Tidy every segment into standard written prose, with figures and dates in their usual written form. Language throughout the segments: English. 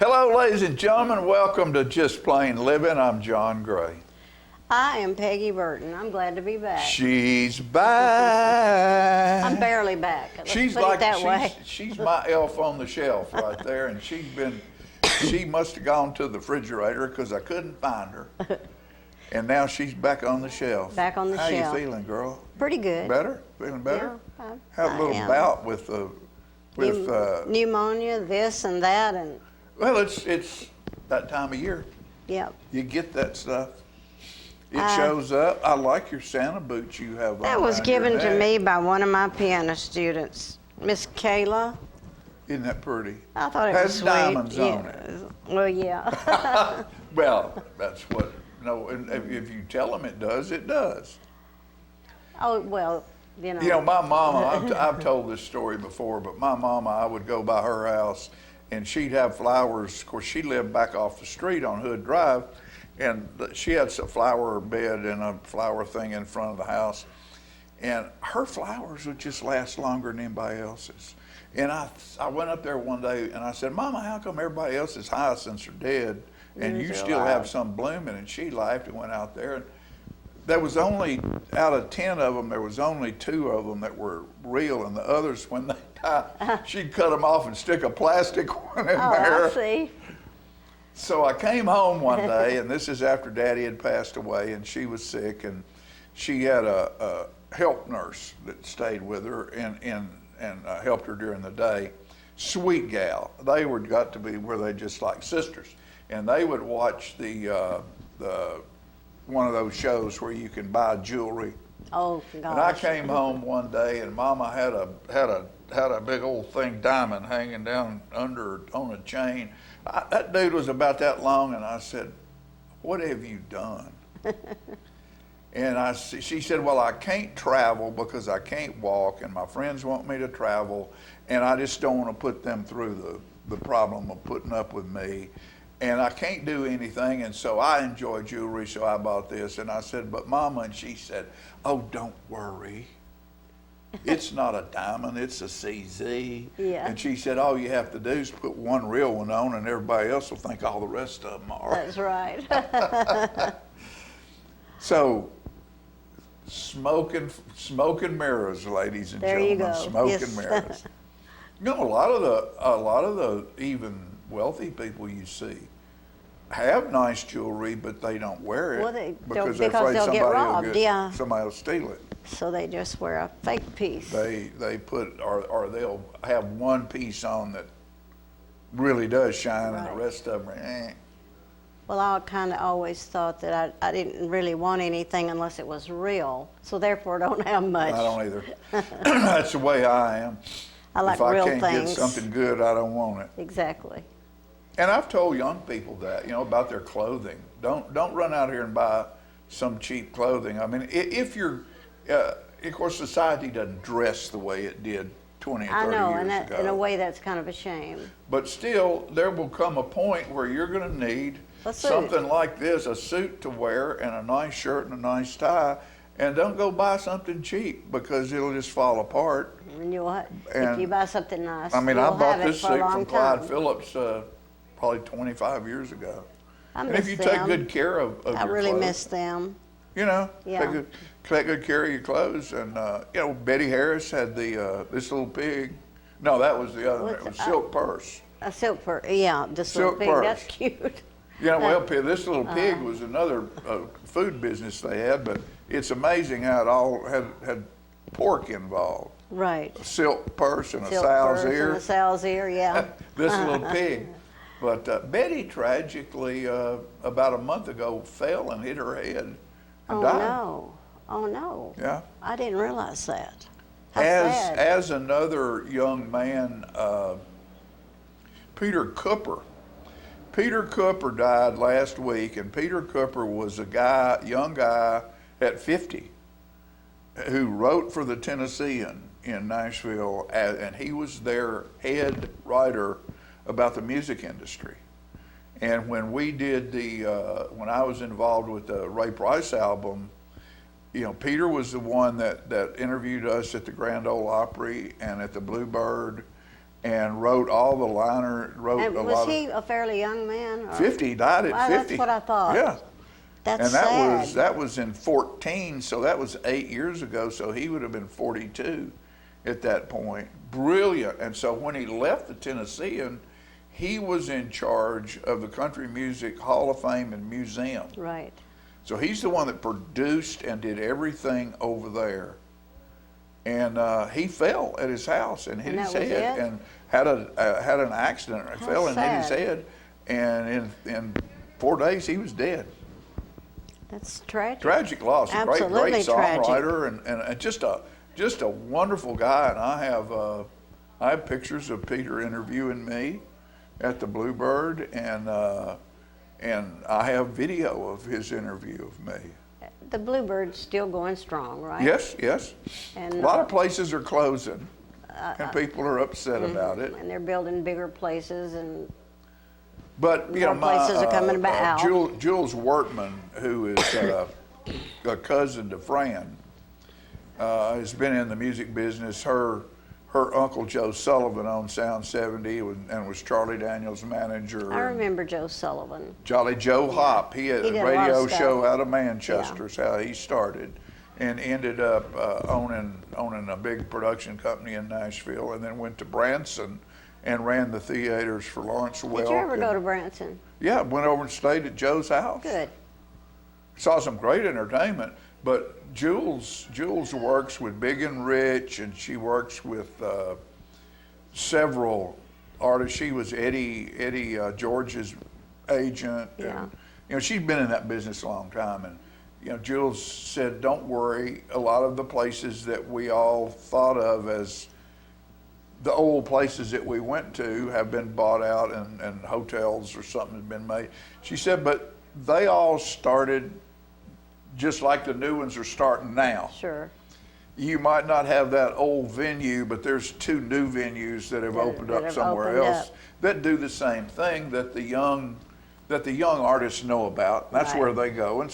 Hello, ladies and gentlemen. Welcome to Just Plain Living. I'm John Gray. I am Peggy Burton. I'm glad to be back. She's back. I'm barely back. Let's She's put like it that way. she's my elf on the shelf right there, and she must have gone to the refrigerator because I couldn't find her, and now she's back on the shelf. Back on the How shelf. you feeling, girl? Pretty good. Better? Feeling better? Yeah, Had a little am. bout with Pneumonia, this and that, and well, it's that time of year. yeah. You get that stuff. It shows up. I like your Santa boots you have on. That was around your given to neck. me by one of my piano students, Miss Kayla. Isn't that pretty? I thought it Has was sweet. diamonds yeah. on it. Well, yeah. Well, that's what. No, and if you tell them it does, it does. Oh, well, you know. You know, my mama. I've told this story before, but my mama, I would go by her house, and she'd have flowers. Of course, she lived back off the street on Hood Drive, and she had a flower bed and a flower thing in front of the house, and her flowers would just last longer than anybody else's. And I went up there one day and I said, Mama, how come everybody else's hyacinths are dead and you Yours are still alive?" have some blooming? And she laughed and went out there. And there was only, out of 10 of them, there was only 2 of them that were real, and the others, when they die, she'd cut them off and stick a plastic one in Oh, there. I see. So I came home one day, and this is after Daddy had passed away, and she was sick, and she had a help nurse that stayed with her and helped her during the day. Sweet gal. They got to be where they just like sisters, and they would watch the one of those shows where you can buy jewelry. Oh, gosh. And I came home one day, and Mama had a big old thing diamond hanging down under on a chain. That dude was about that long, and I said, "What have you done?" And she said, "Well, I can't travel because I can't walk, and my friends want me to travel, and I just don't want to put them through the problem of putting up with me. And I can't do anything, and so I enjoy jewelry, so I bought this." And I said, "But Mama," and she said, "Oh, don't worry. It's not a diamond, it's a CZ." Yeah. And she said, "All you have to do is put one real one on, and everybody else will think all the rest of them are." That's right. So, smoking mirrors, ladies and There you gentlemen. go. Smoking Yes. mirrors. You know, a lot of the even wealthy people you see have nice jewelry, but they don't wear it Well, they don't, because they're because afraid they'll get robbed, yeah. somebody will steal it. So they just wear a fake piece. They put or they'll have one piece on that really does shine, and Right. the rest of them are eh. Well, I kind of always thought that I didn't really want anything unless it was real, so therefore I don't have much. I don't either. That's the way I am. I like if I real can't things. get something good, I don't want it. Exactly. And I've told young people that, about their clothing. Don't run out here and buy some cheap clothing. I mean, if you're, of course, society doesn't dress the way it did 20 or 30 I know, years and that, ago. in a way that's kind of a shame. But still, there will come a point where you're going to need A suit. something like this, a suit to wear and a nice shirt and a nice tie. And don't go buy something cheap because it'll just fall apart. And if And, you buy something nice, I mean, you'll I bought have it this for a suit long from Clyde time. Phillips probably 25 years ago. I And miss if you them. take good care of I your really clothes, miss them. Yeah. Yeah. Take good care of your clothes. And, Betty Harris had this little pig. No, that was the other one. It was Silk Purse. A silk purse, yeah, this Silk little pig. purse. That's cute. This little pig was another food business they had, but it's amazing how it all had pork involved. Right. A silk purse and Silk a sow's purse ear. and a sow's ear, yeah. This little pig. But Betty tragically, about a month ago, fell and hit her head and Oh died. no! Oh no! Yeah. I didn't realize that. How sad. As another young man, Peter Cooper. Peter Cooper died last week, and Peter Cooper was a young guy at 50 who wrote for the Tennessean in Nashville, and he was their head writer about the music industry. And when we did when I was involved with the Ray Price album, Peter was the one that interviewed us at the Grand Ole Opry and at the Bluebird, and wrote all the wrote And a was lot he a fairly young man? Or? 50, he died at Well, 50. that's what I thought. Yeah. That's And that sad. that was in 14, so that was 8 years ago, so he would have been 42 at that point. Brilliant. And so when he left the Tennessean, he was in charge of the Country Music Hall of Fame and Museum. Right. So he's the one that produced and did everything over there. And he fell at his house and hit And his that was head it? and had an accident. How Fell and hit his sad. head, and in 4 days he was dead. That's tragic. Tragic loss. A Absolutely great tragic. songwriter and just a wonderful guy. And I have pictures of Peter interviewing me at the Bluebird, and I have video of his interview of me. The Bluebird's still going strong, right? Yes, yes. And, a lot of places are closing, and people are upset about it. And they're building bigger places, and But you know, More places are coming back out. Jules Wortman, who is a cousin to Fran, has been in the music business. Her uncle Joe Sullivan owned Sound 70 and was Charlie Daniels' manager. I remember Joe Sullivan. Jolly Joe Hop. He had He did a a lot of radio stuff. show out of Manchester. Yeah. Is how he started, and ended up owning a big production company in Nashville, and then went to Branson and ran the theaters for Lawrence Welk. Did you ever go to Branson? Yeah, went over and stayed at Joe's house. Good. Saw some great entertainment, but Jules works with Big and Rich, and she works with several artists. She was Eddie George's agent. Yeah. And, you know, she'd been in that business a long time, and you know, Jules said, "Don't worry. A lot of the places that we all thought of as the old places that we went to have been bought out, and hotels or something has been made." She said, "But they all started just like the new ones are starting now. Sure. You might not have that old venue, but there's 2 new venues that have opened that up have somewhere opened else up. that do the same thing that the young artists know about. That's Right. where they go.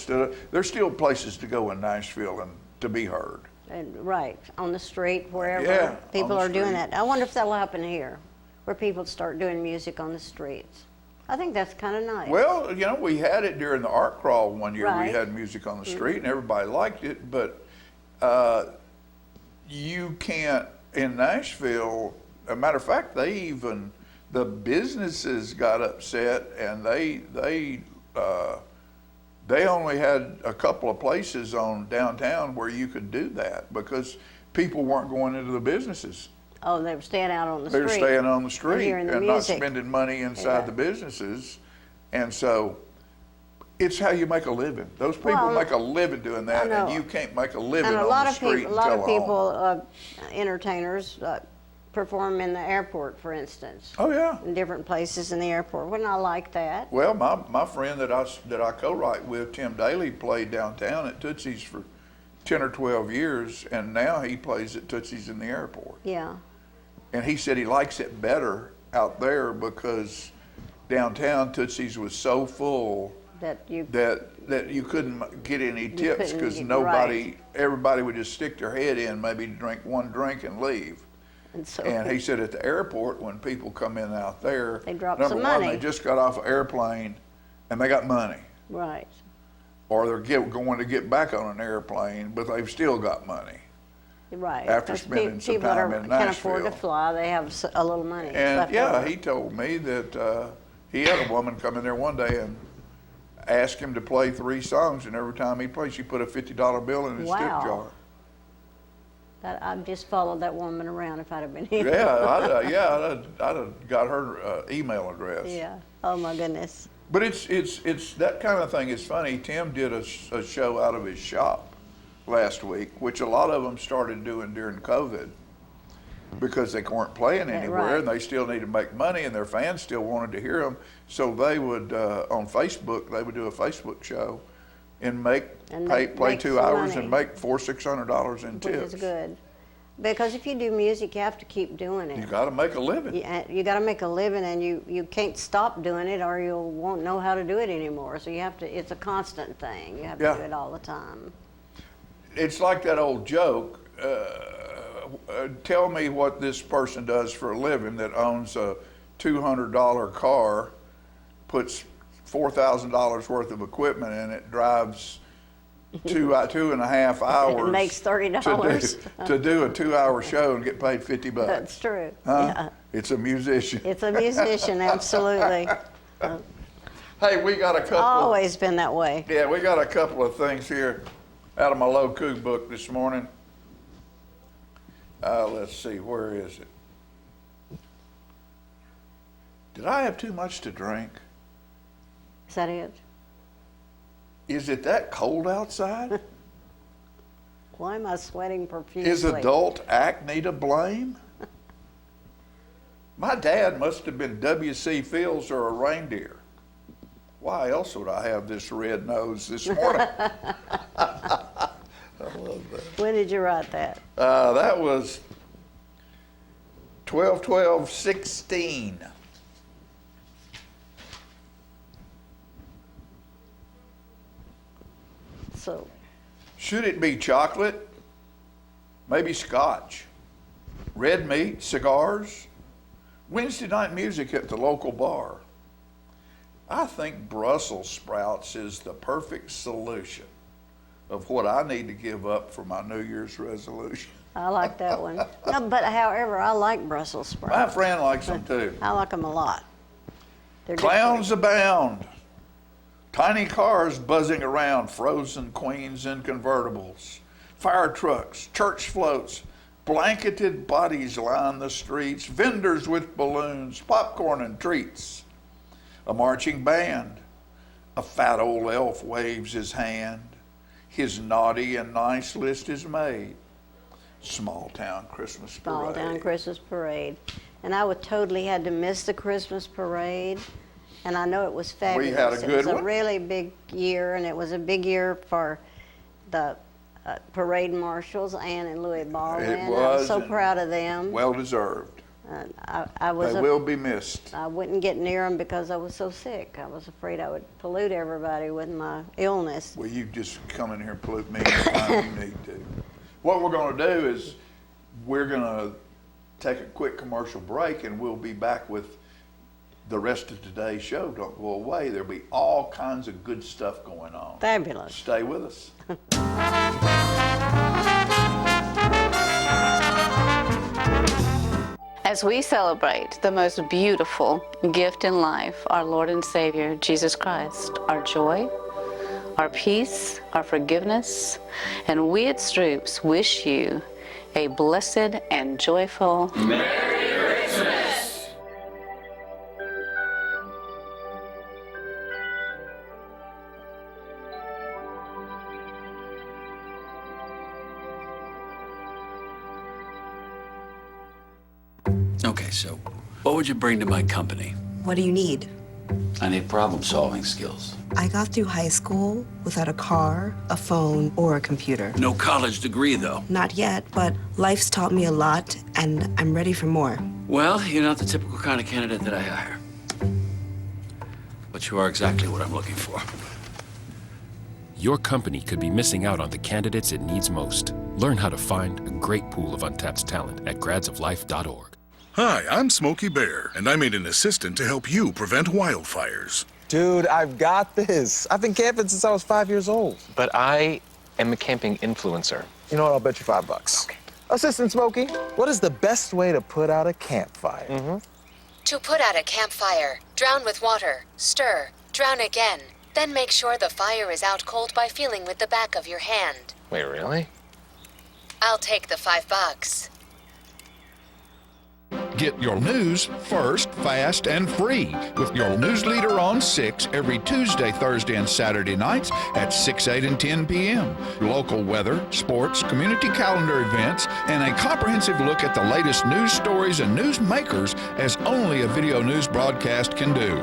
There's still places to go in Nashville and to be heard. And right on the street, wherever Yeah, on people the are doing street. that. I wonder if that'll happen here, where people start doing music on the streets. I think that's kind of nice. Well, you know, we had it during the art crawl one year. Right. We had music on the street, and everybody liked it. But you can't in Nashville. A matter of fact, the businesses got upset, and they only had a couple of places on downtown where you could do that because people weren't going into the businesses. Oh, they were staying out on the They street. were staying on the street hearing the and not music. spending money inside Yeah. the businesses. And so it's how you make a living. Those people Well, make a living doing that, I know. and you can't make a living And a on lot the of street people, a lot and of tell people, entertainers, perform in the airport, for instance, Oh yeah. in different places in the airport. Wouldn't I like that? Well, my friend that I co-write with, Tim Daly, played downtown at Tootsie's for 10 or 12 years, and now he plays at Tootsie's in the airport. Yeah. And he said he likes it better out there because downtown Tootsie's was so full That you. that you couldn't get any tips couldn't because get- everybody would just stick their head in, maybe drink one drink and leave. And so. And he said at the airport, when people come in out there, They drop number some one, money. they just got off an airplane and they got money. Right. Or they're going to get back on an airplane, but they've still got money. Right. After 'Cause spending some people time that in can afford to Nashville. fly, they have a little money. And left yeah, over. he told me that he had a woman come in there one day and ask him to play 3 songs, and every time he played, she put a $50 bill in his tip Wow. jar. I'd just followed that woman around if I'd have been here. I'd have got her email address. Yeah. Oh my goodness. But it's that kind of thing. It's funny. Tim did a show out of his shop last week, which a lot of them started doing during COVID because they weren't playing Yeah, anywhere, right. and they still needed to make money, and their fans still wanted to hear them. So they would on Facebook, they would do a Facebook show and play make 2 some hours money. and make $400-600 in Which tips. is good. Because if you do music, you have to keep doing You it. got to make a living. You got to make a living, and you can't stop doing it, or you won't know how to do it anymore. So you have to. It's a constant thing. You have to Yeah. do it all the time. It's like that old joke. tell me what this person does for a living that owns a $200 car, puts $4,000 worth of equipment in it, drives two and a half hours. It makes $30. To do a 2-hour show and get paid $50. That's true. Huh? Yeah. It's a musician. It's a musician, absolutely. Hey, we got a couple. Always been that way. Yeah, we got a couple of things here out of my Loku book this morning. Let's see, where is it? Did I have too much to drink? Is that it? Is it that cold outside? Why am I sweating profusely? Is adult acne to blame? My dad must have been W.C. Fields or a reindeer. Why else would I have this red nose this morning? I love that. When did you write that? That was 12/12/16. So, Should it be chocolate? Maybe scotch. Red meat, cigars, Wednesday night music at the local bar. I think Brussels sprouts is the perfect solution of what I need to give up for my New Year's resolution. I like that one. No, but however, I like Brussels sprouts. My friend likes them too. I like them a lot. They're Clowns abound. Tiny cars buzzing around, frozen queens in convertibles. Fire trucks, church floats, blanketed bodies line the streets, vendors with balloons, popcorn and treats. A marching band. A fat old elf waves his hand. His naughty and nice list is made. Small town Christmas parade. Small town Christmas parade. And I would totally had to miss the Christmas parade. And I know it was fabulous. We had a good It was one. a really big year, and it was a big year for the parade marshals, Ann and Louis Baldwin. It I was was, so and proud of them. Well deserved. I was They will be missed. I wouldn't get near them because I was so sick. I was afraid I would pollute everybody with my illness. Well, you just come in here and pollute me anytime you need to. What we're going to do is we're going to take a quick commercial break, and we'll be back with the rest of today's show. Don't go away. There'll be all kinds of good stuff going on. Fabulous. Stay with us. As we celebrate the most beautiful gift in life, our Lord and Savior, Jesus Christ, our joy, our peace, our forgiveness, and we at Stroops wish you a blessed and joyful Merry Christmas! Okay, so what would you bring to my company? What do you need? I need problem-solving skills. I got through high school without a car, a phone, or a computer. No college degree, though. Not yet, but life's taught me a lot, and I'm ready for more. Well, you're not the typical kind of candidate that I hire. But you are exactly what I'm looking for. Your company could be missing out on the candidates it needs most. Learn how to find a great pool of untapped talent at gradsoflife.org. Hi, I'm Smokey Bear, and I made an assistant to help you prevent wildfires. Dude, I've got this. I've been camping since I was 5 years old. But I am a camping influencer. You know what? I'll bet you $5. Okay. Assistant Smokey, what is the best way to put out a campfire? To put out a campfire, drown with water, stir, drown again. Then make sure the fire is out cold by feeling with the back of your hand. Wait, really? I'll take the $5. Get your news first, fast, and free with your news leader on 6 every Tuesday, Thursday, and Saturday nights at 6, 8, and 10 p.m. Local weather, sports, community calendar events, and a comprehensive look at the latest news stories and news makers as only a video news broadcast can do.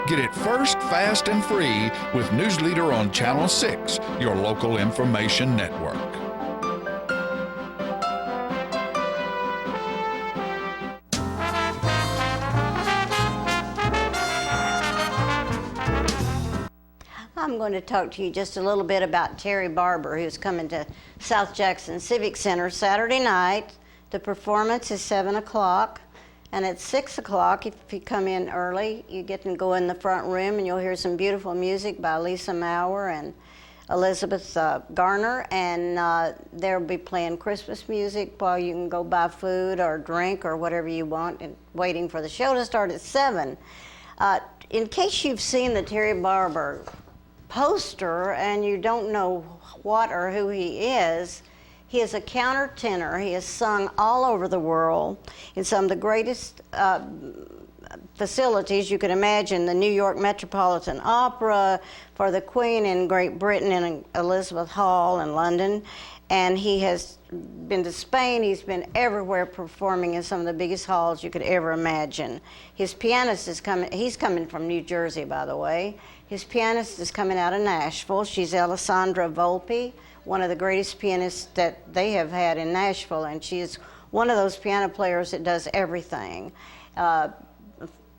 Get it first, fast, and free with News Leader on Channel 6, your local information network. I'm going to talk to you just a little bit about Terry Barber, who's coming to South Jackson Civic Center Saturday night The performance is 7 o'clock, and at 6 o'clock, if you come in early, you get to go in the front room and you'll hear some beautiful music by Lisa Maurer and Elizabeth Garner, and they'll be playing Christmas music while you can go buy food or drink or whatever you want, and waiting for the show to start at 7. In case you've seen the Terry Barber poster and you don't know what or who he is a countertenor. He has sung all over the world in some of the greatest facilities you could imagine, the New York Metropolitan Opera, for the Queen in Great Britain, in Elizabeth Hall in London. And he has been to Spain. He's been everywhere performing in some of the biggest halls you could ever imagine. His pianist is coming, he's coming from New Jersey, by the way. His pianist is coming out of Nashville. She's Alessandra Volpe, one of the greatest pianists that they have had in Nashville, and she is one of those piano players that does everything.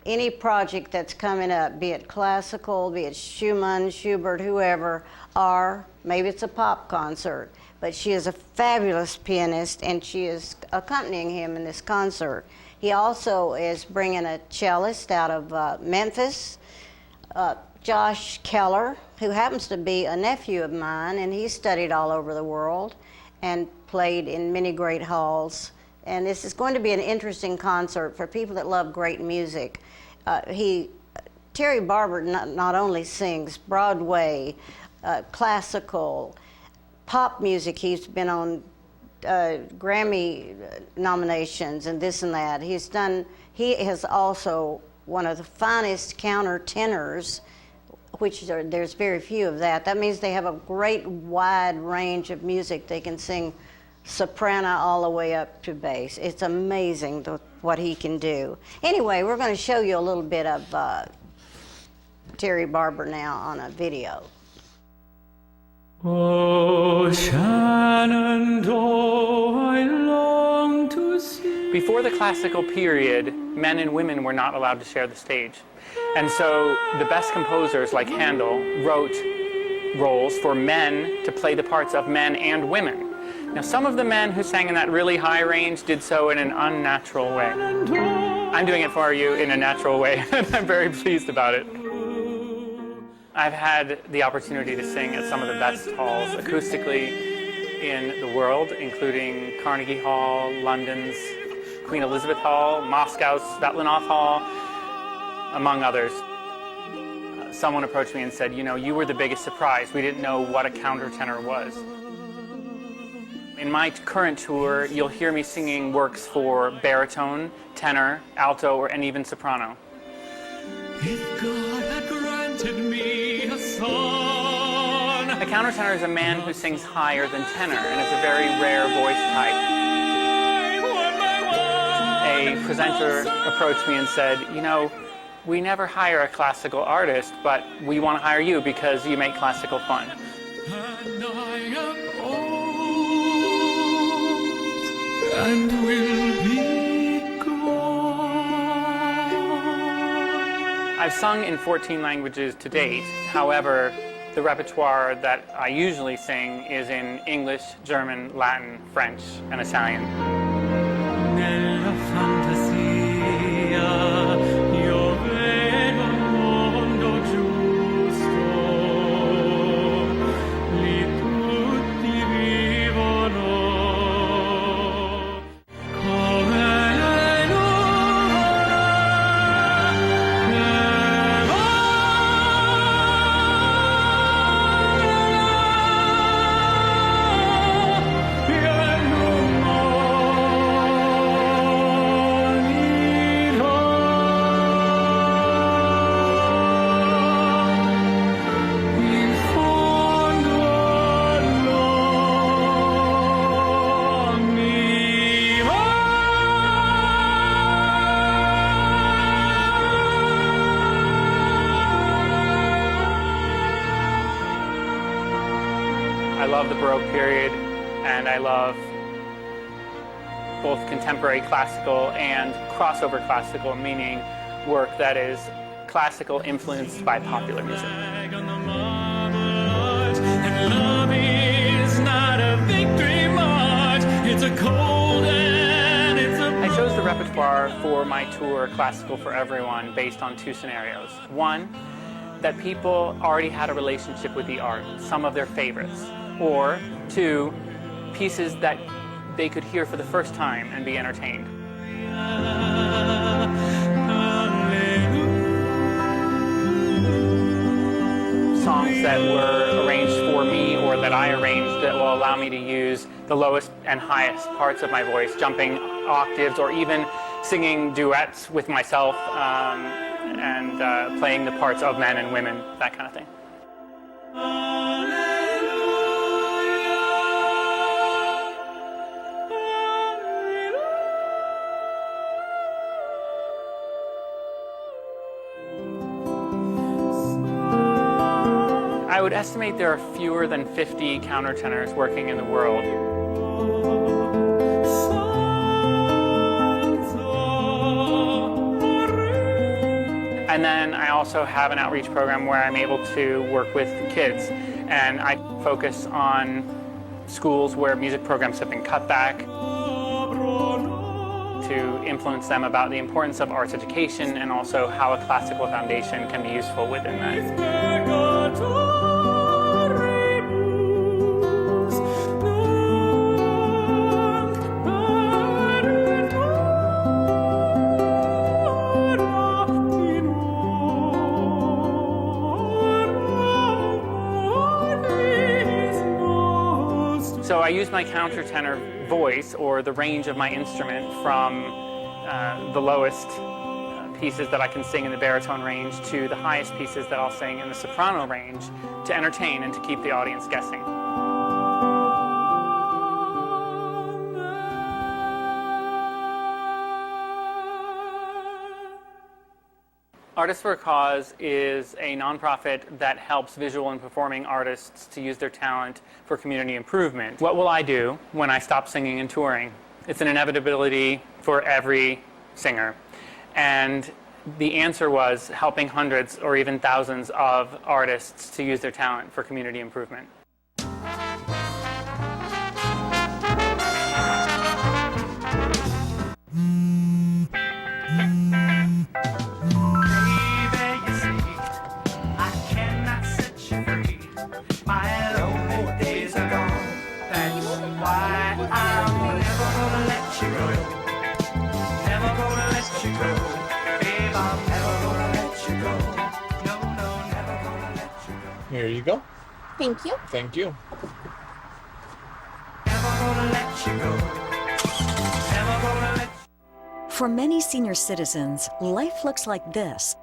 Any project that's coming up, be it classical, be it Schumann, Schubert, whoever, or maybe it's a pop concert, but she is a fabulous pianist, and she is accompanying him in this concert. He also is bringing a cellist out of Memphis, Josh Keller, who happens to be a nephew of mine, and he studied all over the world and played in many great halls. And this is going to be an interesting concert for people that love great music. Terry Barber not only sings Broadway, classical, pop music. He's been on Grammy nominations and this and that. He is also one of the finest countertenors, which there's very few of that. That means they have a great wide range of music. They can sing soprano all the way up to bass. It's amazing what he can do. Anyway, we're going to show you a little bit of Terry Barber now on a video. Oh, Shenandoah, I long to see. Before the classical period, men and women were not allowed to share the stage. And so the best composers like Handel wrote roles for men to play the parts of men and women. Now, some of the men who sang in that really high range did so in an unnatural way. I'm doing it for you in a natural way, and I'm very pleased about it. I've had the opportunity to sing at some of the best halls acoustically in the world, including Carnegie Hall, London's Queen Elizabeth Hall, Moscow's Svetlanov Hall, among others. Someone approached me and said, you know, you were the biggest surprise. We didn't know what a countertenor was. In my current tour, you'll hear me singing works for baritone, tenor, alto, and even soprano. If God had granted me a son. A countertenor is a man who sings higher than tenor, and it's a very rare voice type. A presenter approached me and said, you know, we never hire a classical artist, but we want to hire you because you make classical fun. And I am old and will be gone. I've sung in 14 languages to date. However, the repertoire that I usually sing is in English, German, Latin, French, and Italian. Nella fantasia I love the Baroque period, and I love both contemporary classical and crossover classical, meaning work that is classical influenced by popular music. And love is not a victory march, it's a cold chose the repertoire for my tour, Classical for Everyone, based on two scenarios. One, that people already had a relationship with the art, some of their favorites. Or two, pieces that they could hear for the first time and be entertained. Songs that were arranged for me or that I arranged that will allow me to use the lowest and highest parts of my voice, jumping octaves or even singing duets with myself and playing the parts of men and women, that kind of thing. I would estimate there are fewer than 50 countertenors working in the world. And then I also have an outreach program where I'm able to work with kids, and I focus on schools where music programs have been cut back to influence them about the importance of arts education and also how a classical foundation can be useful within that. So I use my countertenor voice, or the range of my instrument, from the lowest pieces that I can sing in the baritone range to the highest pieces that I'll sing in the soprano range, to entertain and to keep the audience guessing. Artists for a Cause is a nonprofit that helps visual and performing artists to use their talent for community improvement. What will I do when I stop singing and touring? It's an inevitability for every singer. And the answer was helping hundreds or even thousands of artists to use their talent for community improvement. Here you go. Thank you. Thank you. For many senior citizens, life looks like this,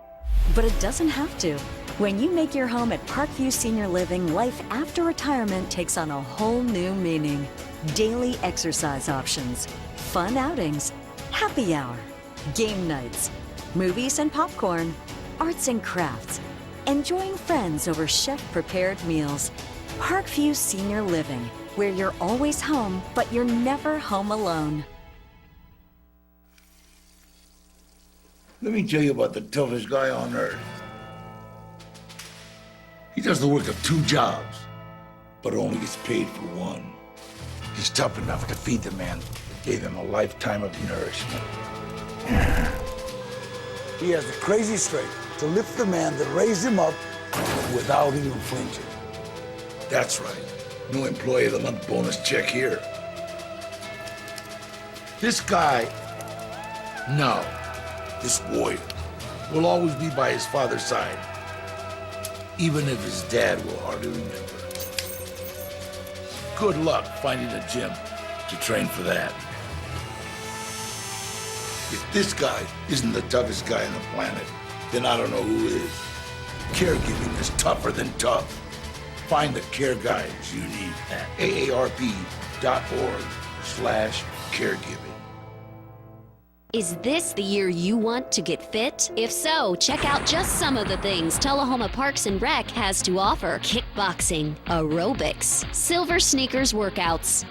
but it doesn't have to. When you make your home at Parkview Senior Living, life after retirement takes on a whole new meaning. Daily exercise options, fun outings, happy hour, game nights, movies and popcorn, arts and crafts, enjoying friends over chef-prepared meals. Parkview Senior Living, where you're always home, but you're never home alone. Let me tell you about the toughest guy on earth. He does the work of 2 jobs, but only gets paid for one. He's tough enough to feed the man, gave him a lifetime of nourishment. He has the crazy strength to lift the man that raised him up without even flinching. That's right. No employee of the month bonus check here. This guy, no, this warrior, will always be by his father's side, even if his dad will hardly remember. Good luck finding a gym to train for that. If this guy isn't the toughest guy on the planet, then I don't know who is. Caregiving is tougher than tough. Find the care guides you need at aarp.org/caregiving. Is this the year you want to get fit? If so, check out just some of the things Tullahoma Parks and Rec has to offer. Kickboxing, aerobics, silver sneakers workouts,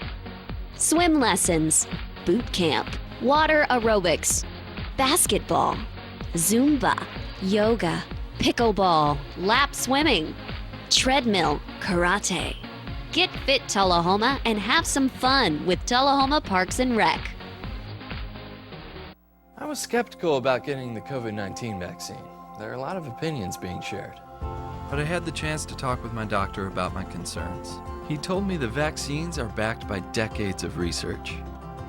swim lessons, boot camp, water aerobics, basketball, Zumba, yoga, pickleball, lap swimming, treadmill, karate. Get fit, Tullahoma, and have some fun with Tullahoma Parks and Rec. was skeptical about getting the COVID-19 vaccine. There are a lot of opinions being shared. But I had the chance to talk with my doctor about my concerns. He told me the vaccines are backed by decades of research,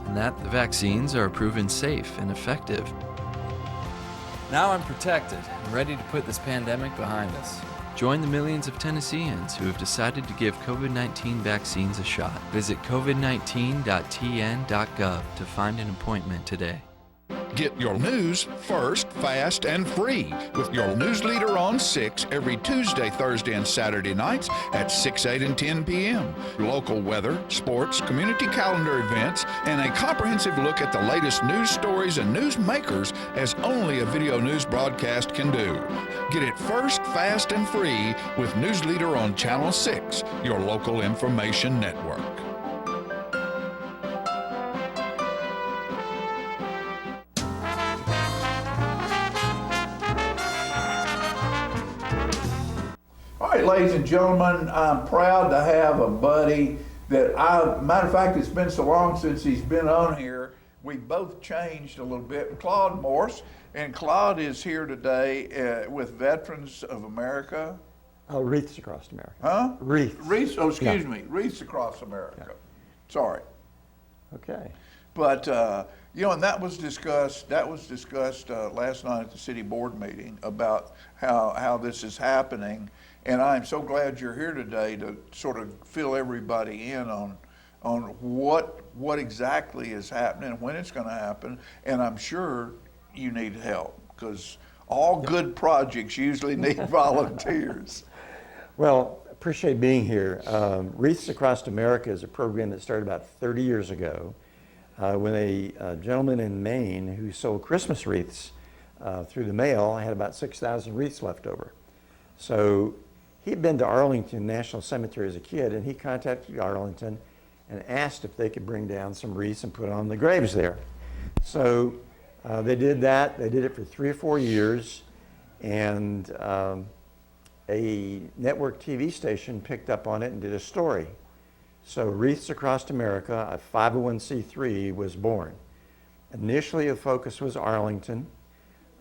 and that the vaccines are proven safe and effective. Now I'm protected and ready to put this pandemic behind us. Join the millions of Tennesseans who have decided to give COVID-19 vaccines a shot. Visit covid19.tn.gov to find an appointment today. Get your news first, fast, and free with your news leader on 6 every Tuesday, Thursday, and Saturday nights at 6, 8, and 10 p.m. Local weather, sports, community calendar events, and a comprehensive look at the latest news stories and news makers as only a video news broadcast can do. Get it first, fast, and free with News Leader on Channel 6, your local information network. All right, ladies and gentlemen, I'm proud to have a buddy that matter of fact, it's been so long since he's been on here. We both changed a little bit. Claude Morse, and Claude is here today with Veterans of America. Wreaths Across America. Huh? Wreaths. Wreaths, oh, excuse me, Wreaths Across America. Yeah. Sorry. Okay. But, you know, and that was discussed last night at the city board meeting about how this is happening. And I'm so glad you're here today to sort of fill everybody in on what exactly is happening, when it's going to happen, and I'm sure you need help because all good projects usually need volunteers. Well, appreciate being here. Wreaths Across America is a program that started about 30 years ago when a gentleman in Maine who sold Christmas wreaths through the mail had about 6,000 wreaths left over. So he'd been to Arlington National Cemetery as a kid, and he contacted Arlington and asked if they could bring down some wreaths and put on the graves there. So they did that. They did it for 3 or 4 years, and a network TV station picked up on it and did a story. So Wreaths Across America, a 501c3, was born. Initially, the focus was Arlington,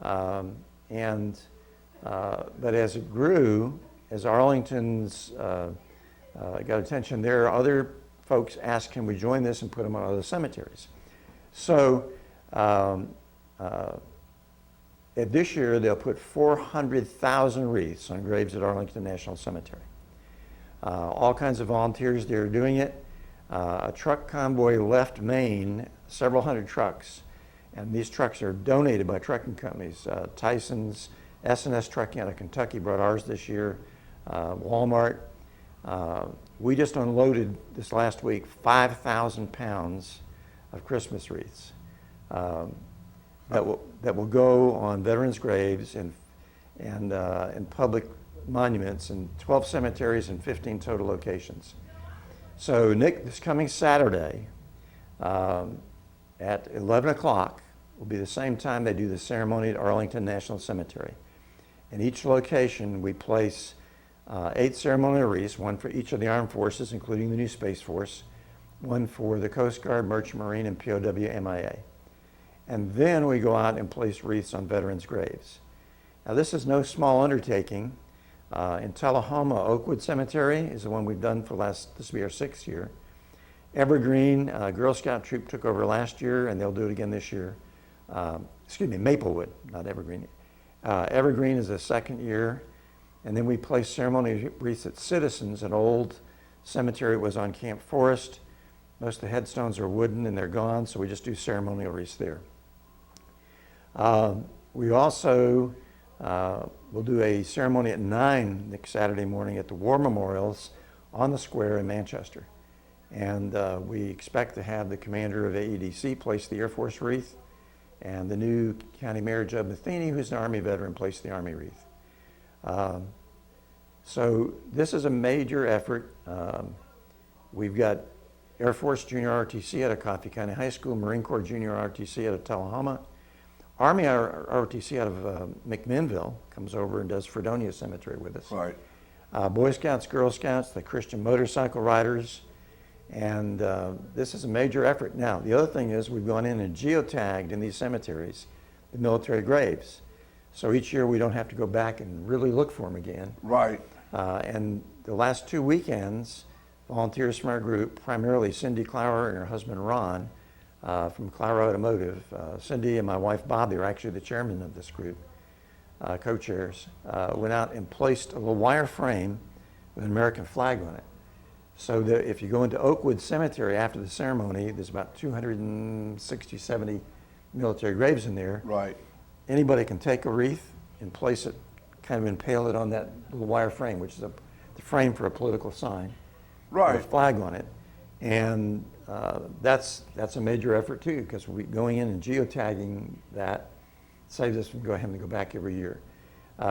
but as it grew, as Arlington's got attention, there are other folks asked, can we join this and put them on other cemeteries? So this year, they'll put 400,000 wreaths on graves at Arlington National Cemetery. All kinds of volunteers there are doing it. A truck convoy left Maine, several hundred trucks, and these trucks are donated by trucking companies. Tyson's, S&S Trucking out of Kentucky brought ours this year, Walmart. We just unloaded this last week 5,000 pounds of Christmas wreaths that will go on veterans' graves and public monuments in 12 cemeteries and 15 total locations. So Nick, this coming Saturday at 11 o'clock will be the same time they do the ceremony at Arlington National Cemetery. In each location, we place 8 ceremonial wreaths, one for each of the armed forces, including the new Space Force, one for the Coast Guard, Merchant Marine, and POW MIA. And then we go out and place wreaths on veterans' graves. Now, this is no small undertaking. In Tullahoma, Oakwood Cemetery is the one we've done for this will be our 6th year. Evergreen, Girl Scout troop took over last year, and they'll do it again this year. Maplewood, not Evergreen. Evergreen is the 2nd year. And then we place ceremonial wreaths at Citizens, an old cemetery. It was on Camp Forest. Most of the headstones are wooden and they're gone, so we just do ceremonial wreaths there. We also will do a ceremony at 9 next Saturday morning at the War Memorials on the square in Manchester. And we expect to have the commander of AEDC place the Air Force wreath, and the new County Mayor, Jeb Matheny, who's an Army veteran, place the Army wreath. So this is a major effort. We've got Air Force Junior ROTC out of Coffee County High School, Marine Corps Junior ROTC out of Tullahoma, Army ROTC out of McMinnville comes over and does Fredonia Cemetery with us. Right. Boy Scouts, Girl Scouts, the Christian Motorcycle Riders, and this is a major effort. Now, the other thing is we've gone in and geotagged in these cemeteries the military graves. So each year we don't have to go back and really look for them again. Right. And the last 2 weekends, volunteers from our group, primarily Cindy Clower and her husband Ron from Clower Automotive. Cindy and my wife Bobby are actually the chairman of this group, co-chairs, went out and placed a little wire frame with an American flag on it. So that if you go into Oakwood Cemetery after the ceremony, there's about 260, 70 military graves in there. Right. Anybody can take a wreath and place it, kind of impale it on that little wire frame, which is the frame for a political sign. Right. With a flag on it. And that's a major effort too, because going in and geotagging that saves us from having to go back every year.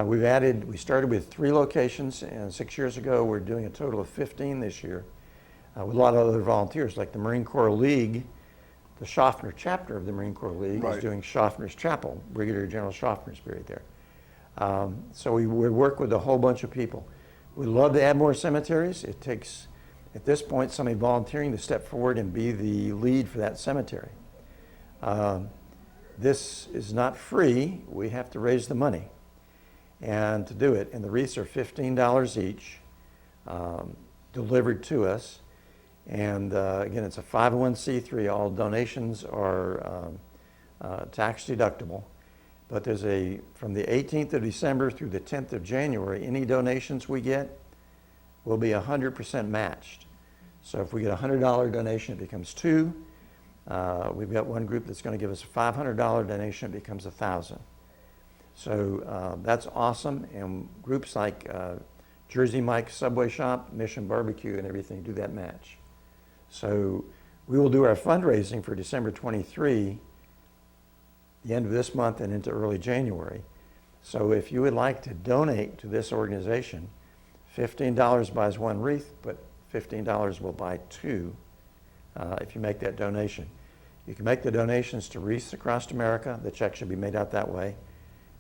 We started with 3 locations, and 6 years ago we're doing a total of 15 this year with a lot of other volunteers, like the Marine Corps League. The Schaffner chapter of the Marine Corps League is doing Schaffner's Chapel. Brigadier General Schaffner's buried there. So we work with a whole bunch of people. We'd love to add more cemeteries. It takes, at this point, somebody volunteering to step forward and be the lead for that cemetery. This is not free. We have to raise the money and to do it. And the wreaths are $15 each, delivered to us. And again, it's a 501c3. All donations are tax deductible. But there's from the 18th of December through the 10th of January, any donations we get will be 100% matched. So if we get a $100 donation, it becomes 2. We've got one group that's going to give us a $500 donation, it becomes 1,000. So that's awesome. And groups like Jersey Mike's Subway Shop, Mission Barbecue, and everything do that match. So we will do our fundraising for December 23, the end of this month and into early January. So if you would like to donate to this organization, $15 buys 1 wreath, but $15 will buy 2 if you make that donation. You can make the donations to Wreaths Across America. The check should be made out that way,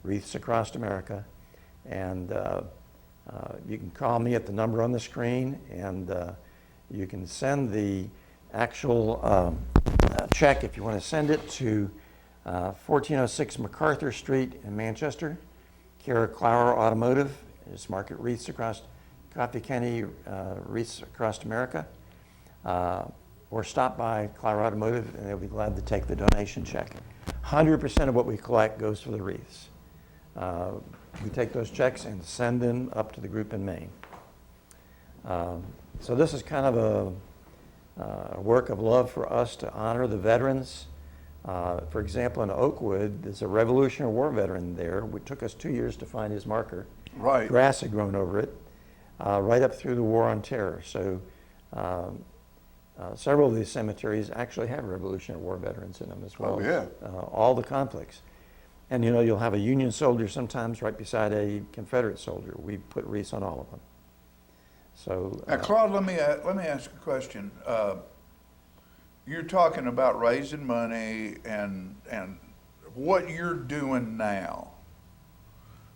Wreaths Across America. And you can call me at the number on the screen, and you can send the actual check, if you want to send it, to 1406 MacArthur Street in Manchester, care of Clower Automotive. Just mark it Wreaths Across, Coffee County Wreaths Across America. Or stop by Clower Automotive, and they'll be glad to take the donation check. 100% of what we collect goes for the wreaths. We take those checks and send them up to the group in Maine. So this is kind of a work of love for us to honor the veterans. For example, in Oakwood, there's a Revolutionary War veteran there. It took us 2 years to find his marker. Right. Grass had grown over it, right up through the War on Terror. So several of these cemeteries actually have Revolutionary War veterans in them as well. Oh, yeah. All the complex. And you know, you'll have a Union soldier sometimes right beside a Confederate soldier. We put wreaths on all of them. So, now, Claude, let me ask a question. You're talking about raising money and what you're doing now.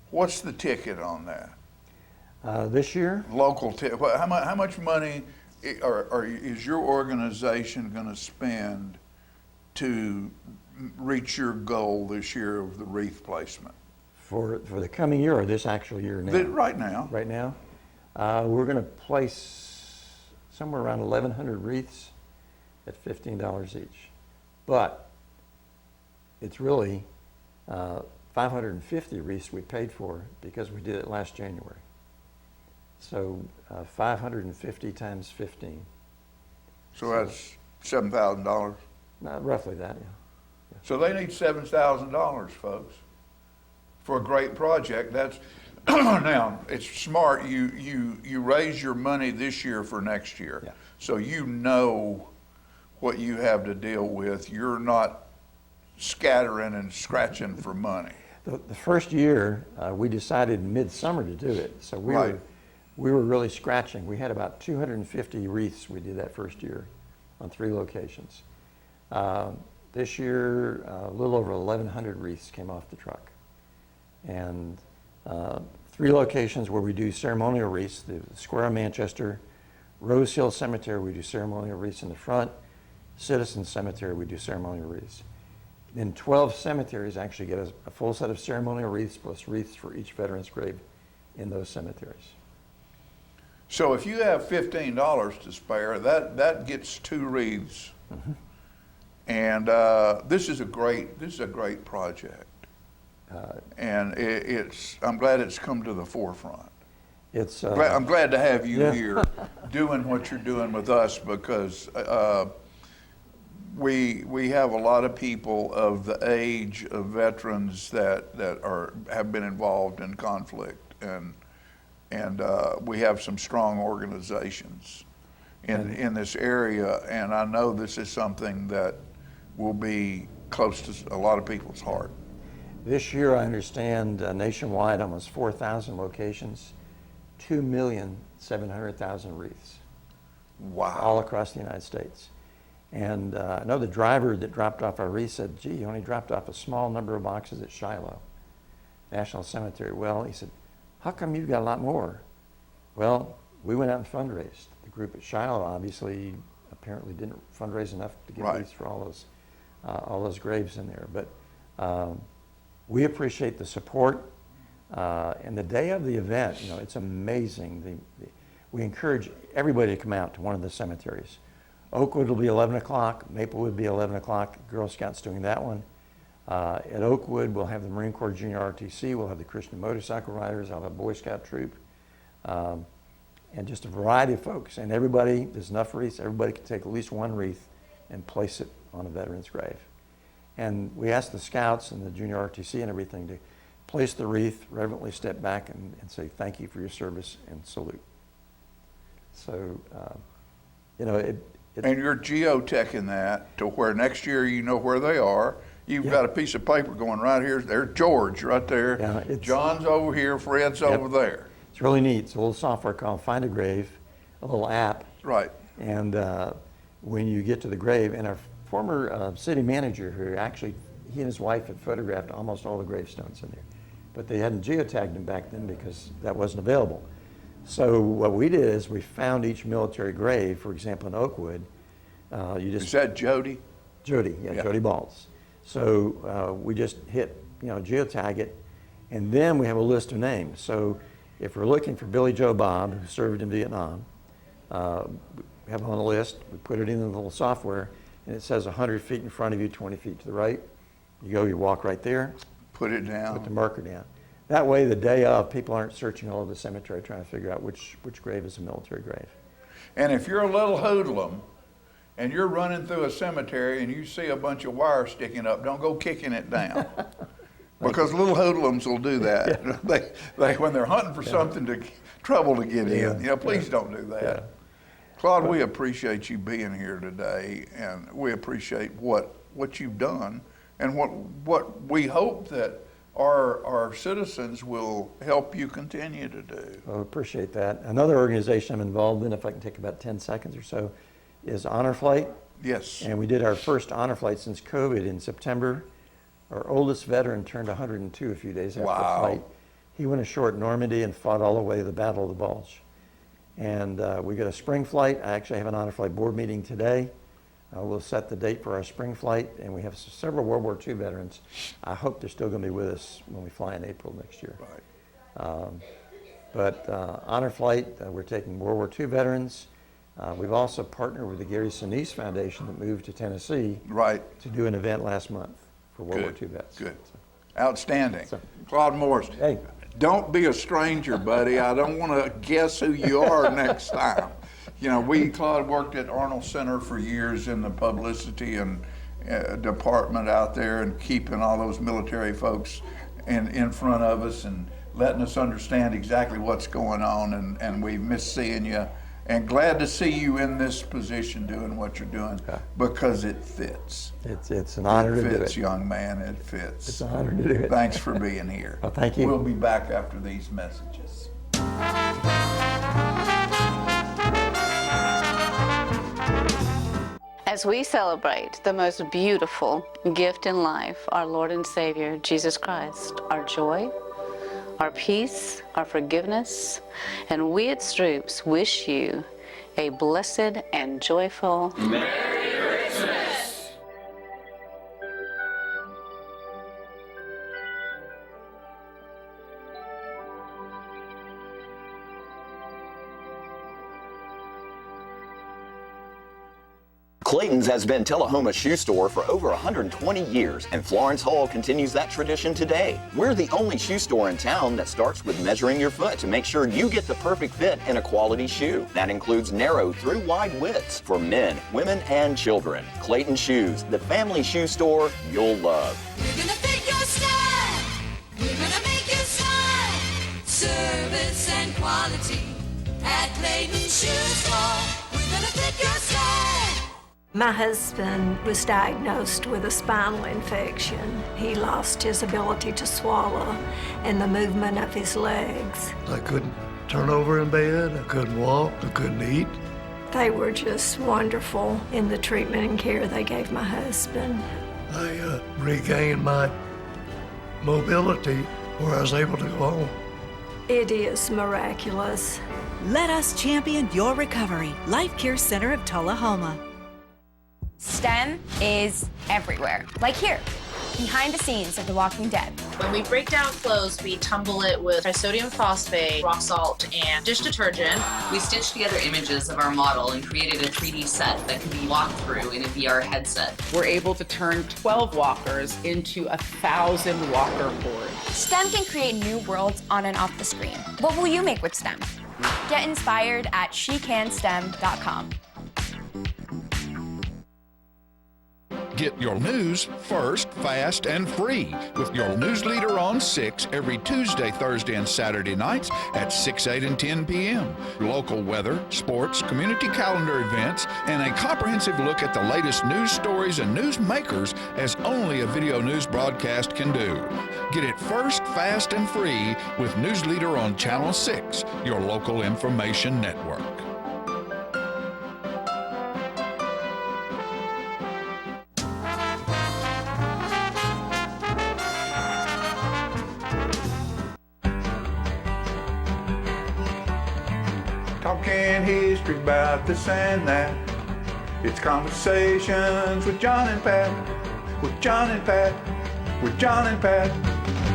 What's the ticket on that? This year? Local ticket. How much money is your organization going to spend to reach your goal this year of the wreath placement? For the coming year, or this actual year now? Right now. Right now? We're going to place somewhere around 1,100 wreaths at $15 each. But it's really 550 wreaths we paid for because we did it last January. So 550 times 15. So that's $7,000? Roughly that, yeah. So they need $7,000, folks, for a great project. That's now it's smart. You raise your money this year for next year, yeah. So you know what you have to deal with. You're not scattering and scratching for money. The first year we decided midsummer to do it, so we were really scratching. We had about 250 wreaths we did that first year on 3 locations. This year, a little over 1,100 wreaths came off the truck. And 3 locations where we do ceremonial wreaths, the Square of Manchester, Rose Hill Cemetery, we do ceremonial wreaths in the front, Citizen Cemetery, we do ceremonial wreaths. Then 12 cemeteries actually get a full set of ceremonial wreaths plus wreaths for each veteran's grave in those cemeteries. So if you have $15 to spare, that gets 2 wreaths. Mm-hmm. And this is a great project. And I'm glad it's come to the forefront. I'm glad to have you here doing what you're doing with us, because we have a lot of people of the age of veterans that have been involved in conflict, and we have some strong organizations in this area, and I know this is something that will be close to a lot of people's heart. This year, I understand nationwide, almost 4,000 locations, 2,700,000 wreaths. Wow. All across the United States. And I know the driver that dropped off our wreath said, gee, you only dropped off a small number of boxes at Shiloh National Cemetery. Well, he said, how come you've got a lot more? Well, we went out and fundraised. The group at Shiloh obviously apparently didn't fundraise enough to get wreaths for all those graves in there. But we appreciate the support. And the day of the event, you know, it's amazing. We encourage everybody to come out to one of the cemeteries. Oakwood will be 11 o'clock, Maplewood will be 11 o'clock, Girl Scouts doing that one. At Oakwood, we'll have the Marine Corps Junior ROTC, we'll have the Christian Motorcycle Riders, I'll have a Boy Scout troop, and just a variety of folks. And everybody, there's enough wreaths, everybody can take at least one wreath and place it on a veteran's grave. And we ask the Scouts and the Junior ROTC and everything to place the wreath, reverently step back and say thank you for your service and salute. So, you know, and you're geoteching that to where next year you know where they are. You've got a piece of paper going right here. There's George right there. Yeah, John's over here. Fred's over there. It's really neat. It's a little software called Find a Grave, a little app. Right. And when you get to the grave, and our former city manager, who actually, he and his wife had photographed almost all the gravestones in there, but they hadn't geotagged them back then because that wasn't available. So what we did is we found each military grave, for example, in Oakwood. Is that Jody? Jody, yeah, Jody Balls. So we just hit, geotag it, and then we have a list of names. So if we're looking for Billy Joe Bob, who served in Vietnam, we have it on the list, we put it in the little software, and it says 100 feet in front of you, 20 feet to the right. You walk right there. Put it down. Put the marker down. That way, the day of, people aren't searching all over the cemetery trying to figure out which grave is a military grave. And if you're a little hoodlum and you're running through a cemetery and you see a bunch of wire sticking up, don't go kicking it down. Because little hoodlums will do that. Yeah. They when they're hunting for something trouble to get in. Please don't do that. Yeah. Claude, we appreciate you being here today, and we appreciate what you've done, and what we hope that our citizens will help you continue to do. Well, I appreciate that. Another organization I'm involved in, if I can take about 10 seconds or so, is Honor Flight. Yes. And we did our first Honor Flight since COVID in September. Our oldest veteran turned 102 a few days after the flight. He went ashore at Normandy and fought all the way to the Battle of the Bulge. And we got a spring flight. I actually have an Honor Flight board meeting today. We'll set the date for our spring flight, and we have several World War II veterans. I hope they're still going to be with us when we fly in April next year. Right. But Honor Flight, we're taking World War II veterans. We've also partnered with the Gary Sinise Foundation that moved to Tennessee to do an event last month for World War II vets. Good. Outstanding. Claude Morris. Hey. Don't be a stranger, buddy. I don't want to guess who you are next time. Claude worked at Arnold Center for years in the publicity and department out there, and keeping all those military folks in front of us and letting us understand exactly what's going on, and we miss seeing you, and glad to see you in this position doing what you're doing, because it fits. It's an honor to do it. It fits, young man, it fits. It's an honor to do it. Thanks for being here. Well, thank you. We'll be back after these messages. As we celebrate the most beautiful gift in life, our Lord and Savior, Jesus Christ, our joy, our peace, our forgiveness, and we at Stroops wish you a blessed and joyful Merry Christmas! Clayton's has been Tullahoma's shoe store for over 120 years, and Florence Hall continues that tradition today. We're the only shoe store in town that starts with measuring your foot to make sure you get the perfect fit in a quality shoe. That includes narrow through wide widths for men, women, and children. Clayton Shoes, the family shoe store you'll love. We're gonna fit your style. We're gonna make you smile. Service and quality at Clayton Shoe Store. We're gonna fit your style. My husband was diagnosed with a spinal infection. He lost his ability to swallow and the movement of his legs. I couldn't turn over in bed, I couldn't walk, I couldn't eat. They were just wonderful in the treatment and care they gave my husband. I regained my mobility where I was able to go home. It is miraculous. Let us champion your recovery. Life Care Center of Tullahoma. STEM is everywhere, like here, behind the scenes of The Walking Dead. When we break down clothes, we tumble it with trisodium phosphate, rock salt, and dish detergent. We stitched together images of our model and created a 3D set that can be walked through in a VR headset. We're able to turn 12 walkers into 1,000 walker boards. STEM can create new worlds on and off the screen. What will you make with STEM? Get inspired at shecanstem.com. Get your news first, fast, and free with your news leader on 6 every Tuesday, Thursday, and Saturday nights at 6, 8, and 10 p.m. Local weather, sports, community calendar events, and a comprehensive look at the latest news stories and news makers as only a video news broadcast can do. Get it first, fast, and free with News Leader on Channel 6, your local information network. Talking history about this and that. It's conversations with John and Pat. With John and Pat. With John and Pat.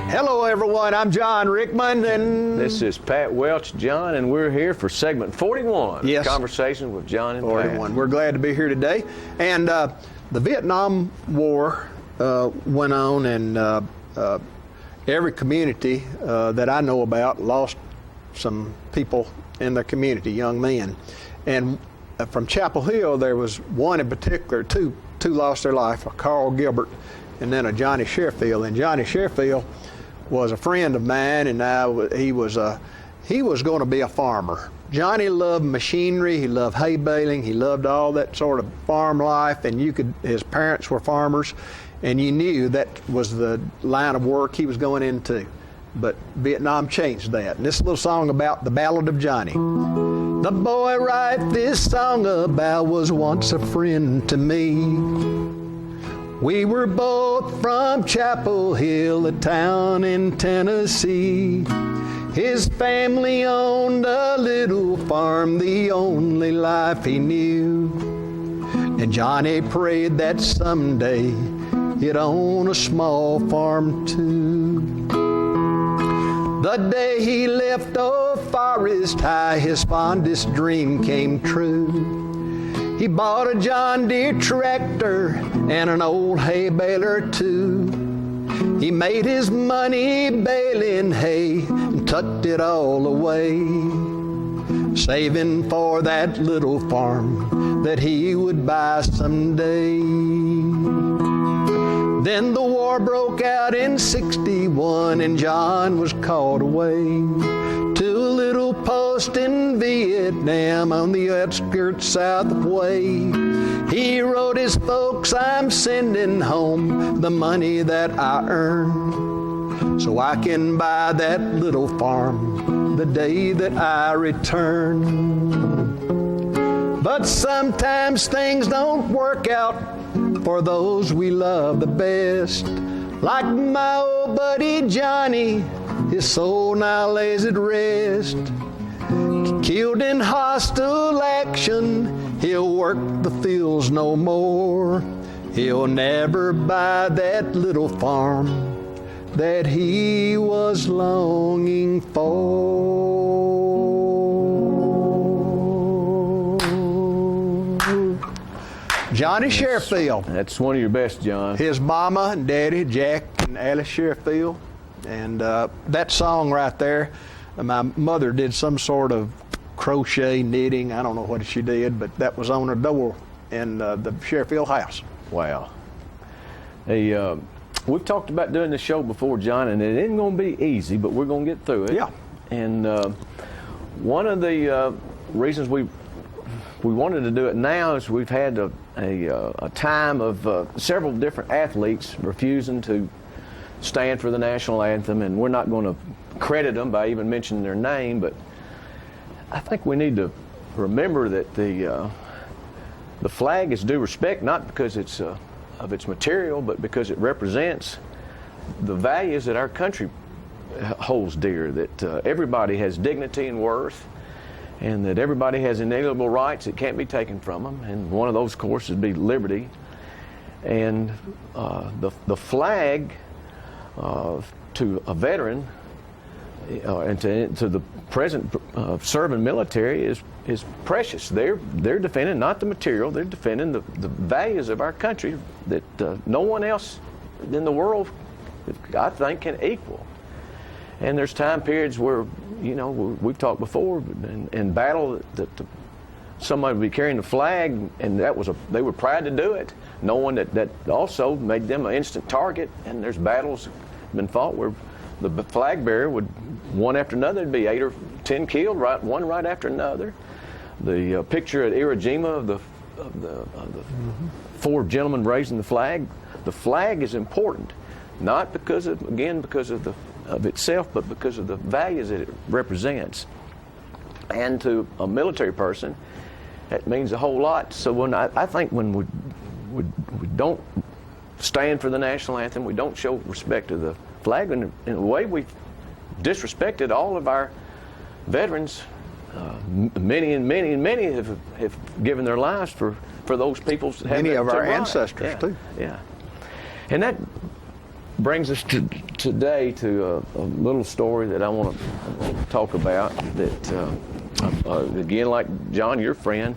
Hello everyone, I'm John Rickman and this is Pat Welch, John, and we're here for segment 41. Yes. Conversation with John and 41. Pat. We're glad to be here today. And the Vietnam War went on, and every community that I know about lost some people in their community, young men. And from Chapel Hill, there was one in particular, two lost their life, a Carl Gilbert and then a Johnny Sherfield. And Johnny Sherfield was a friend of mine, and he was going to be a farmer. Johnny loved machinery, he loved hay baling, he loved all that sort of farm life, and his parents were farmers, and you knew that was the line of work he was going into. But Vietnam changed that. And this little song about the Ballad of Johnny. The boy write this song about was once a friend to me. We were both from Chapel Hill, a town in Tennessee. His family owned a little farm, the only life he knew. And Johnny prayed that someday he'd own a small farm too. The day he left old Forest High, his fondest dream came true. He bought a John Deere tractor and an old hay baler too. He made his money baling hay and tucked it all away, saving for that little farm that he would buy someday. Then the war broke out in '61 and John was called away to a little post in Vietnam on the outskirts south of Hue. He wrote his folks, I'm sending home the money that I earn, so I can buy that little farm the day that I return. But sometimes things don't work out for those we love the best. Like my old buddy Johnny, his soul now lays at rest. Killed in hostile action, he'll work the fields no more. He'll never buy that little farm that he was longing for. Johnny Sherfield. That's one of your best, John. His mama and daddy, Jack and Alice Sherfield. And that song right there, my mother did some sort of crochet, knitting, I don't know what she did, but that was on her door in the Sherfield house. Wow. Hey, we've talked about doing this show before, John, and it isn't going to be easy, but we're going to get through it. Yeah. And one of the reasons we wanted to do it now is we've had a time of several different athletes refusing to stand for the national anthem, and we're not going to credit them by even mentioning their name, but I think we need to remember that the flag is due respect, not because it's of its material, but because it represents the values that our country holds dear, that everybody has dignity and worth, and that everybody has inalienable rights that can't be taken from them. And one of those, of course, would be liberty. And the flag to a veteran and to the present serving military is precious. They're defending not the material, they're defending the values of our country that no one else in the world, I think, can equal. And there's time periods where, you know, we've talked before in battle that somebody would be carrying the flag, and they were proud to do it, knowing that also made them an instant target. And there's battles been fought where the flag bearer would, one after another, it'd be 8 or 10 killed, one right after another. The picture at Iwo Jima of the 4 gentlemen raising the flag is important, not because of itself, but because of the values that it represents. And to a military person, that means a whole lot. So when I think when we don't stand for the national anthem, we don't show respect to the flag, and in a way we've disrespected all of our veterans. Many have given their lives for those people. Many of our ancestors too. Yeah, and that brings us today to a little story that I want to talk about. That again, like John, your friend,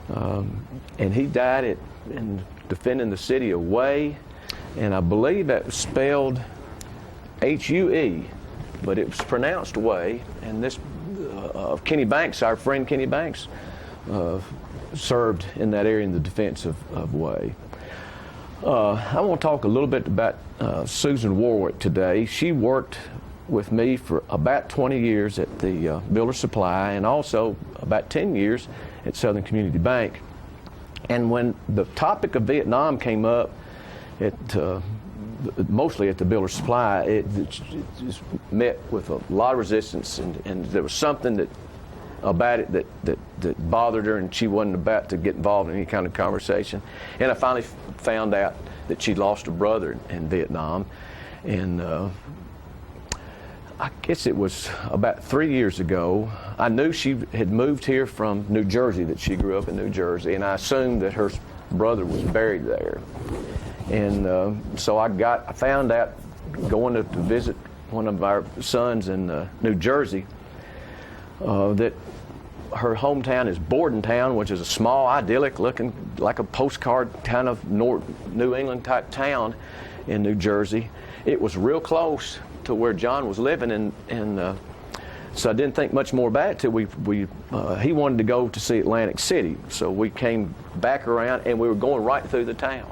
and he died in defending the city of Way, and I believe that was spelled H-U-E, but it was pronounced Way. And this Kenny Banks, our friend Kenny Banks, served in that area in the defense of Way. I want to talk a little bit about Susan Warwick today. She worked with me for about 20 years at the Builder Supply, and also about 10 years at Southern Community Bank. And when the topic of Vietnam came up, mostly at the Builder Supply, it met with a lot of resistance, and there was something about it that bothered her, and she wasn't about to get involved in any kind of conversation. And I finally found out that she lost a brother in Vietnam, and I guess it was about 3 years ago. I knew she had moved here from New Jersey, that she grew up in New Jersey, and I assumed that her brother was buried there. And so I found out going to visit one of our sons in New Jersey that her hometown is Bordentown, which is a small, idyllic looking, like a postcard kind of New England type town in New Jersey. It was real close to where John was living, and so I didn't think much more about it till he wanted to go to see Atlantic City. So we came back around, and we were going right through the town.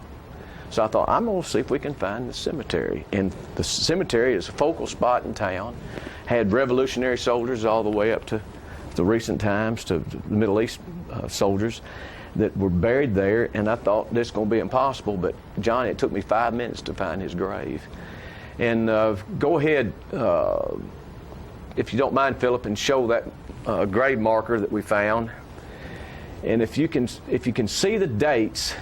So I thought, I'm going to see if we can find the cemetery. And the cemetery is a focal spot in town. Had Revolutionary soldiers all the way up to the recent times, to the Middle East soldiers that were buried there. And I thought, this is going to be impossible. But John, it took me 5 minutes to find his grave. And go ahead, if you don't mind, Philip, and show that grave marker that we found. And if you can see the dates.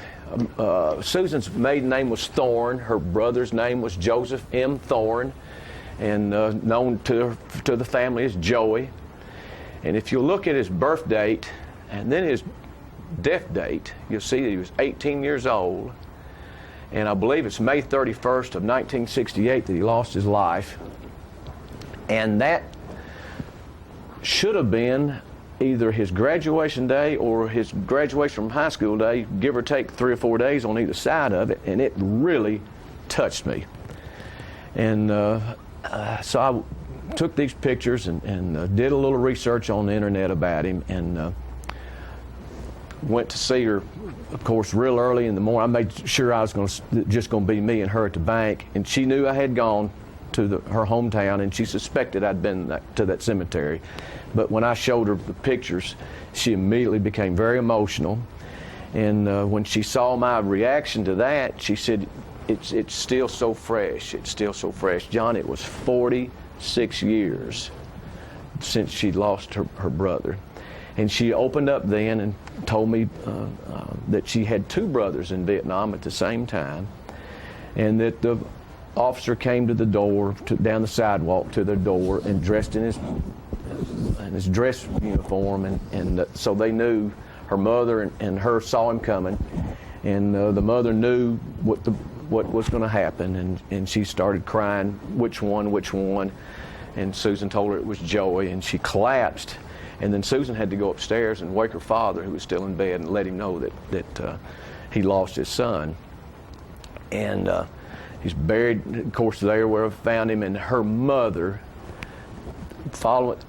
Susan's maiden name was Thorne. Her brother's name was Joseph M. Thorne, and known to the family as Joey. And if you look at his birth date and then his death date, you'll see that he was 18 years old. And I believe it's May 31st of 1968 that he lost his life. And that should have been either his graduation day or his graduation from high school day, give or take 3 or 4 days on either side of it, and it really touched me. And so I took these pictures and did a little research on the internet about him, and went to see her, of course, real early in the morning. I made sure I was just going to be me and her at the bank, and she knew I had gone to her hometown, and she suspected I'd been to that cemetery. But when I showed her the pictures, she immediately became very emotional. And when she saw my reaction to that, she said, it's still so fresh. It's still so fresh. John, it was 46 years since she lost her brother. And she opened up then and told me that she had 2 brothers in Vietnam at the same time, and that the officer came to the door, down the sidewalk to their door, and dressed in his dress uniform, and so they knew, her mother and her saw him coming, and the mother knew what was going to happen, and she started crying, which one, and Susan told her it was Joey, and she collapsed. And then Susan had to go upstairs and wake her father, who was still in bed, and let him know that he lost his son. And he's buried, of course, there where I found him. And her mother,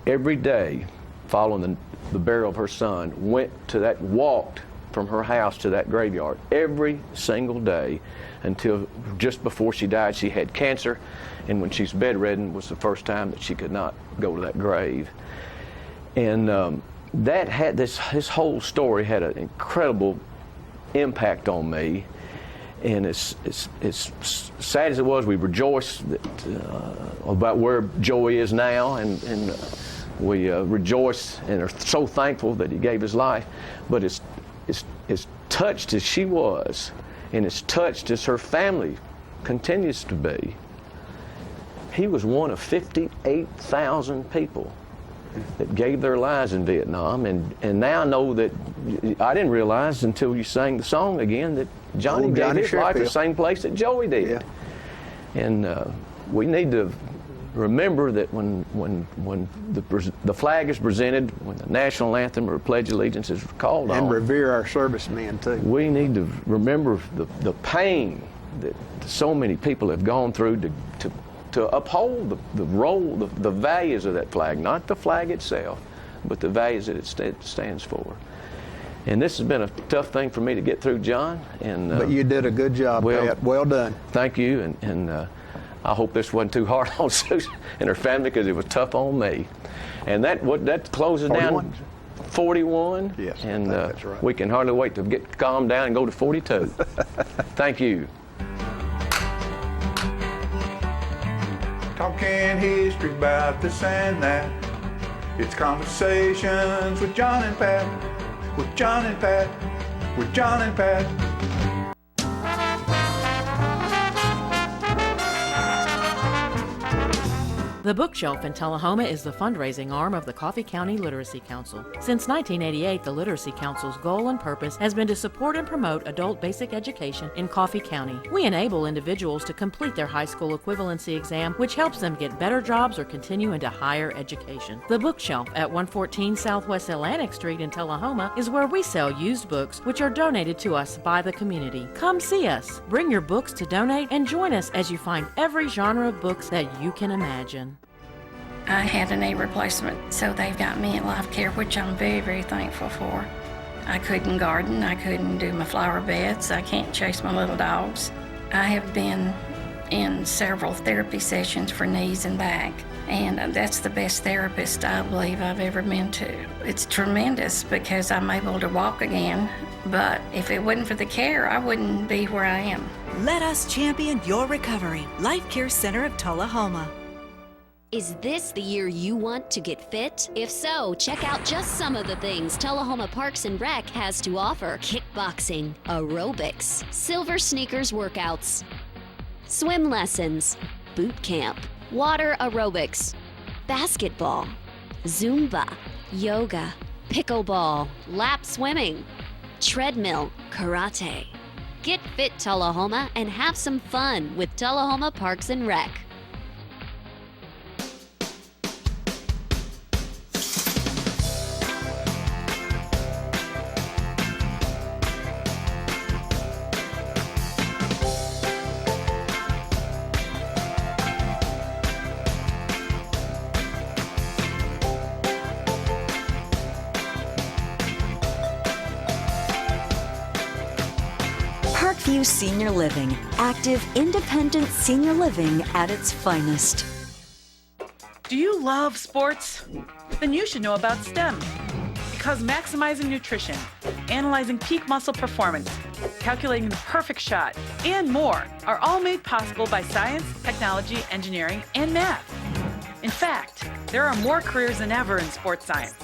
every day following the burial of her son, walked from her house to that graveyard every single day until just before she died. She had cancer, and when she's bedridden was the first time that she could not go to that grave. And that had his whole story had an incredible impact on me. And as sad as it was, we rejoiced about where Joey is now, and we rejoice and are so thankful that he gave his life. But as touched as she was, and as touched as her family continues to be, he was one of 58,000 people that gave their lives in Vietnam, and now I know that I didn't realize until you sang the song again that Johnny gave his life the same place that Joey did. Yeah. And we need to remember that when the flag is presented, when the national anthem or Pledge of Allegiance is called on, and revere our servicemen too. We need to remember the pain that so many people have gone through to uphold the role, the values of that flag, not the flag itself, but the values that it stands for. And this has been a tough thing for me to get through, John. But you did a good job, Pat. Well done. Thank you, and I hope this wasn't too hard on Susan and her family, because it was tough on me. And that closes 41? Down 41. Yes, and that's right. We can hardly wait to get calmed down and go to 42. Thank you. Talking history about this and that. It's conversations with John and Pat, with John and Pat, with John and Pat. The Bookshelf in Tullahoma is the fundraising arm of the Coffee County Literacy Council. Since 1988, the Literacy Council's goal and purpose has been to support and promote adult basic education in Coffee County. We enable individuals to complete their high school equivalency exam, which helps them get better jobs or continue into higher education. The Bookshelf at 114 Southwest Atlantic Street in Tullahoma is where we sell used books which are donated to us by the community. Come see us, bring your books to donate, and join us as you find every genre of books that you can imagine. I had a knee replacement, so they've got me at Life Care, which I'm very, very thankful for. I couldn't garden, I couldn't do my flower beds, I can't chase my little dogs. I have been in several therapy sessions for knees and back, and that's the best therapist I believe I've ever been to. It's tremendous because I'm able to walk again, but if it wasn't for the care, I wouldn't be where I am. Let us champion your recovery. Life Care Center of Tullahoma. Is this the year you want to get fit? If so, check out just some of the things Tullahoma Parks and Rec has to offer. Kickboxing, aerobics, silver sneakers workouts, swim lessons, boot camp, water aerobics, basketball, Zumba, yoga, pickleball, lap swimming, treadmill, karate. Get fit, Tullahoma, and have some fun with Tullahoma Parks and Rec. Lakeview Senior Living. Active, independent senior living at its finest. Do you love sports? Then you should know about STEM. Because maximizing nutrition, analyzing peak muscle performance, calculating the perfect shot, and more are all made possible by science, technology, engineering, and math. In fact, there are more careers than ever in sports science.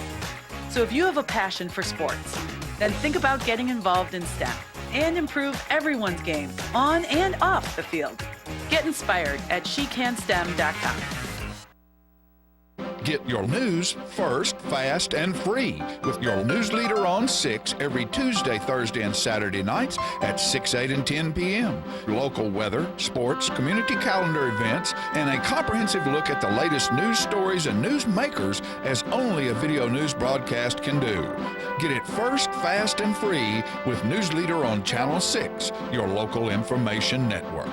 So if you have a passion for sports, then think about getting involved in STEM and improve everyone's game on and off the field. Get inspired at SheCanSTEM.com. Get your news first, fast, and free with your news leader on 6 every Tuesday, Thursday, and Saturday nights at 6, 8, and 10 p.m. Local weather, sports, community calendar events, and a comprehensive look at the latest news stories and news makers as only a video news broadcast can do. Get it first, fast, and free with News Leader on Channel 6, your local information network.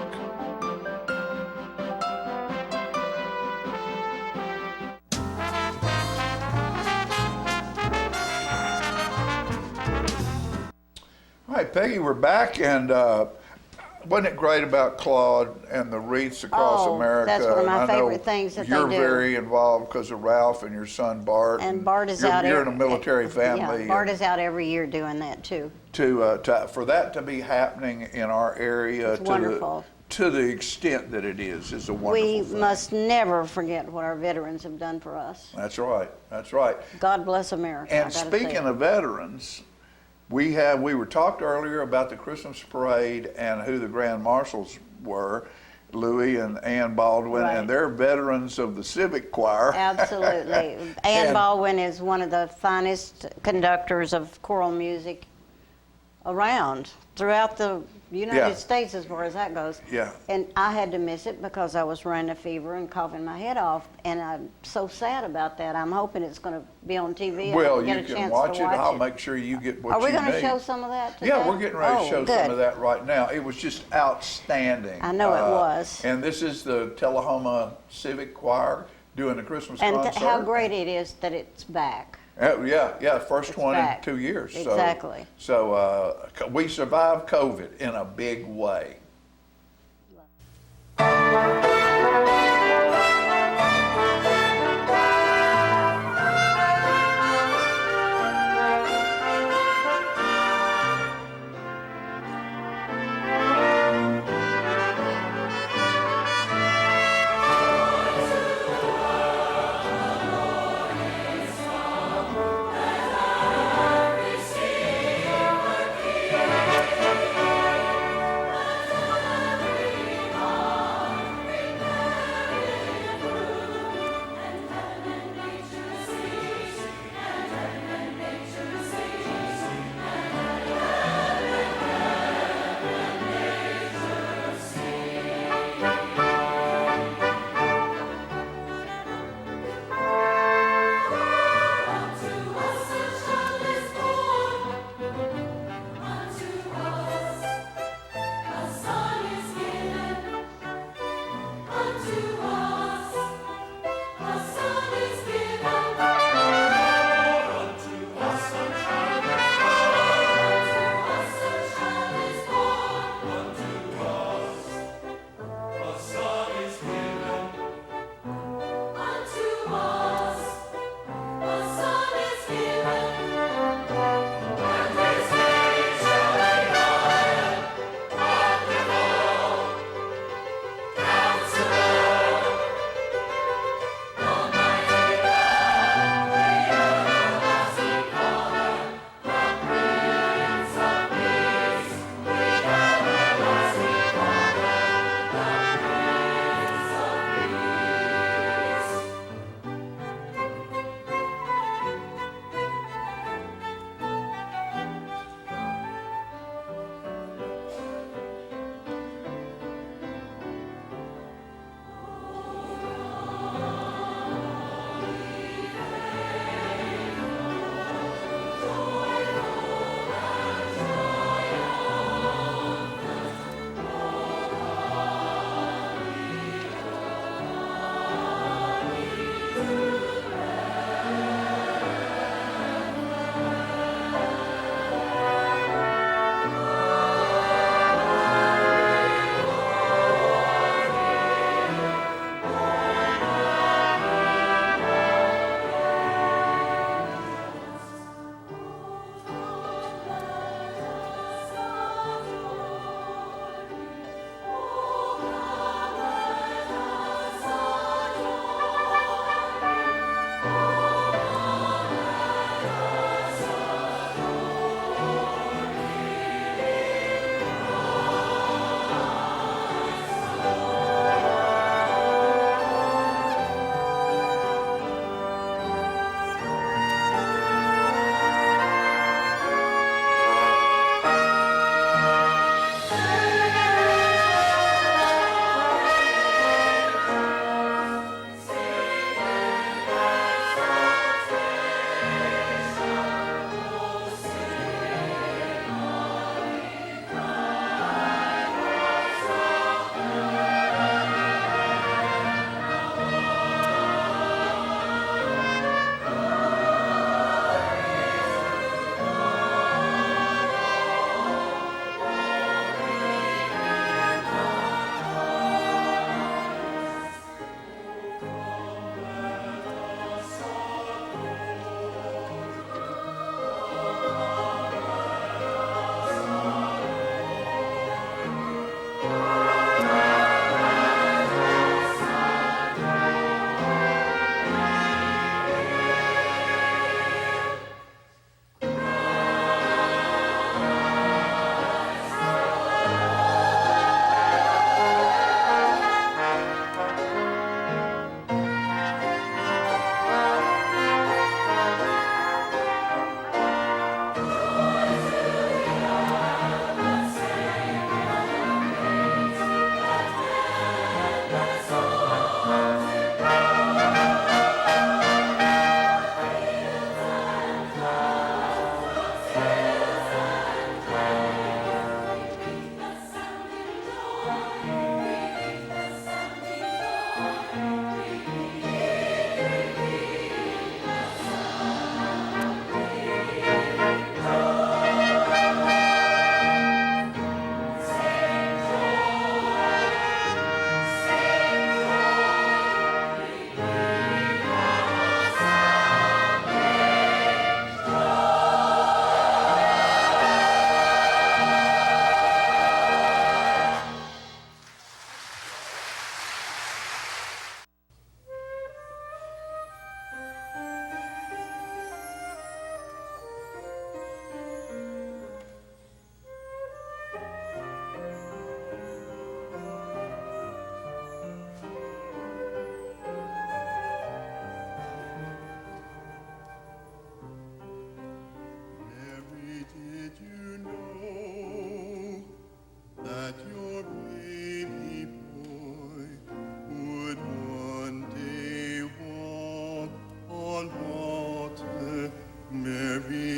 All right, Peggy, we're back, and wasn't it great about Claude and the wreaths across America? That's one of my And I know favorite things that they you're do. very involved because of Ralph and your son Bart. And Bart is you're, out. You're in a military family. Yeah, Bart is out every year doing that too. For that to be happening in our area, It's wonderful. To the extent that it is a wonderful We thing. must never forget what our veterans have done for us. That's right. That's right. God bless America. And speaking of veterans, we were talked earlier about the Christmas parade and who the Grand Marshals were, Louis and Ann Baldwin, Right. and they're veterans of the Civic Choir. Absolutely. Ann Baldwin is one of the finest conductors of choral music around throughout the United States as far as that goes. Yeah. And I had to miss it because I was running a fever and coughing my head off, and I'm so sad about that. I'm hoping it's going to be on TV. Well, and get you a can chance watch to it. watch I'll it. make sure you get what Are you we going to need. show some of that today? Yeah, we're getting ready to show good. some of that right now. It was just outstanding. I know it was. And this is the Tullahoma Civic Choir doing the Christmas And concert. how great it is that it's back. Yeah, first one back. in 2 years. Exactly. So we survived COVID in a big way.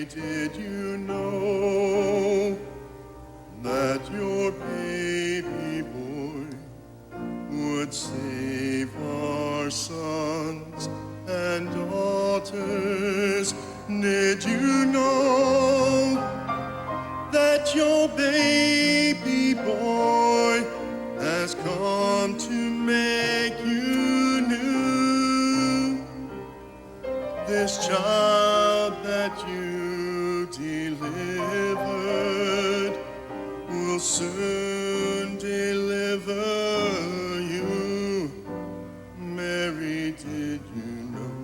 Mary, did you know that your baby boy would save our sons and daughters? Did you know that your baby boy has come to make you new? This child that you delivered will soon deliver you. Mary, did you know?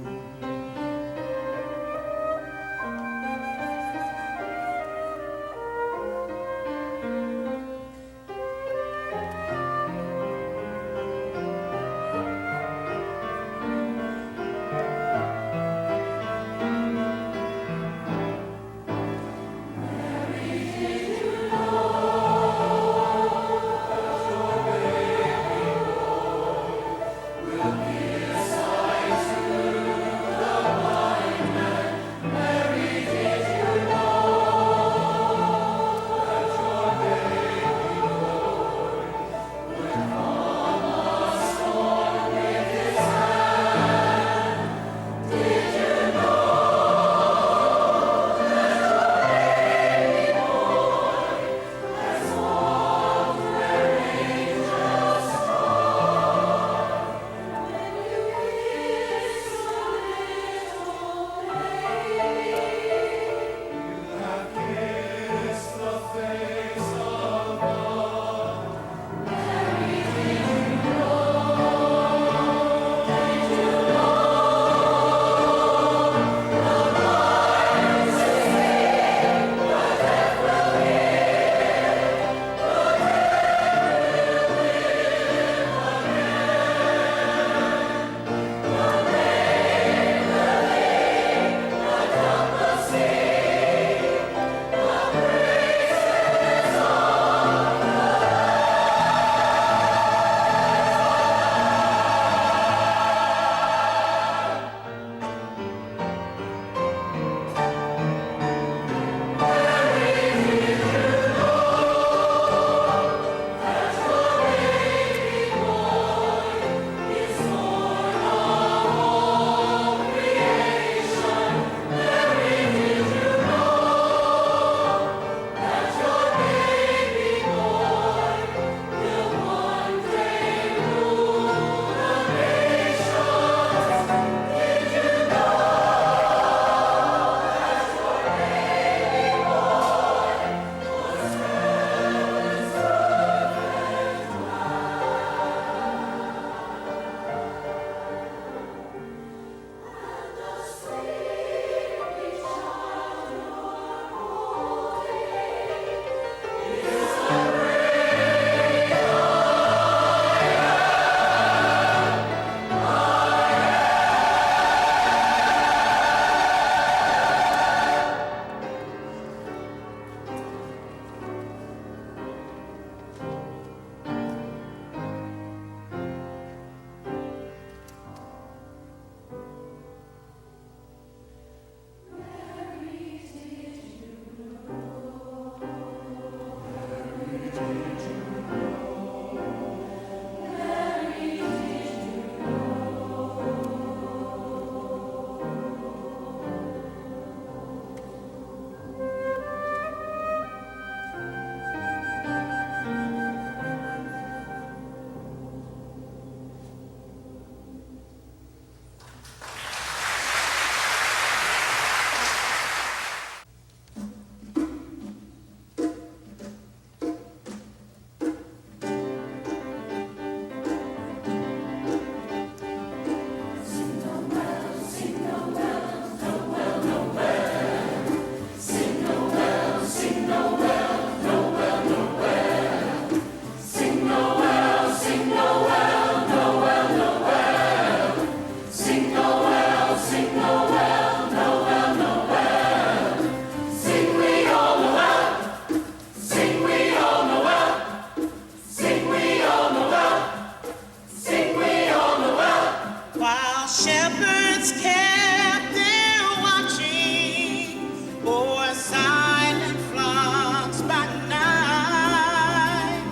the silent flocks by night.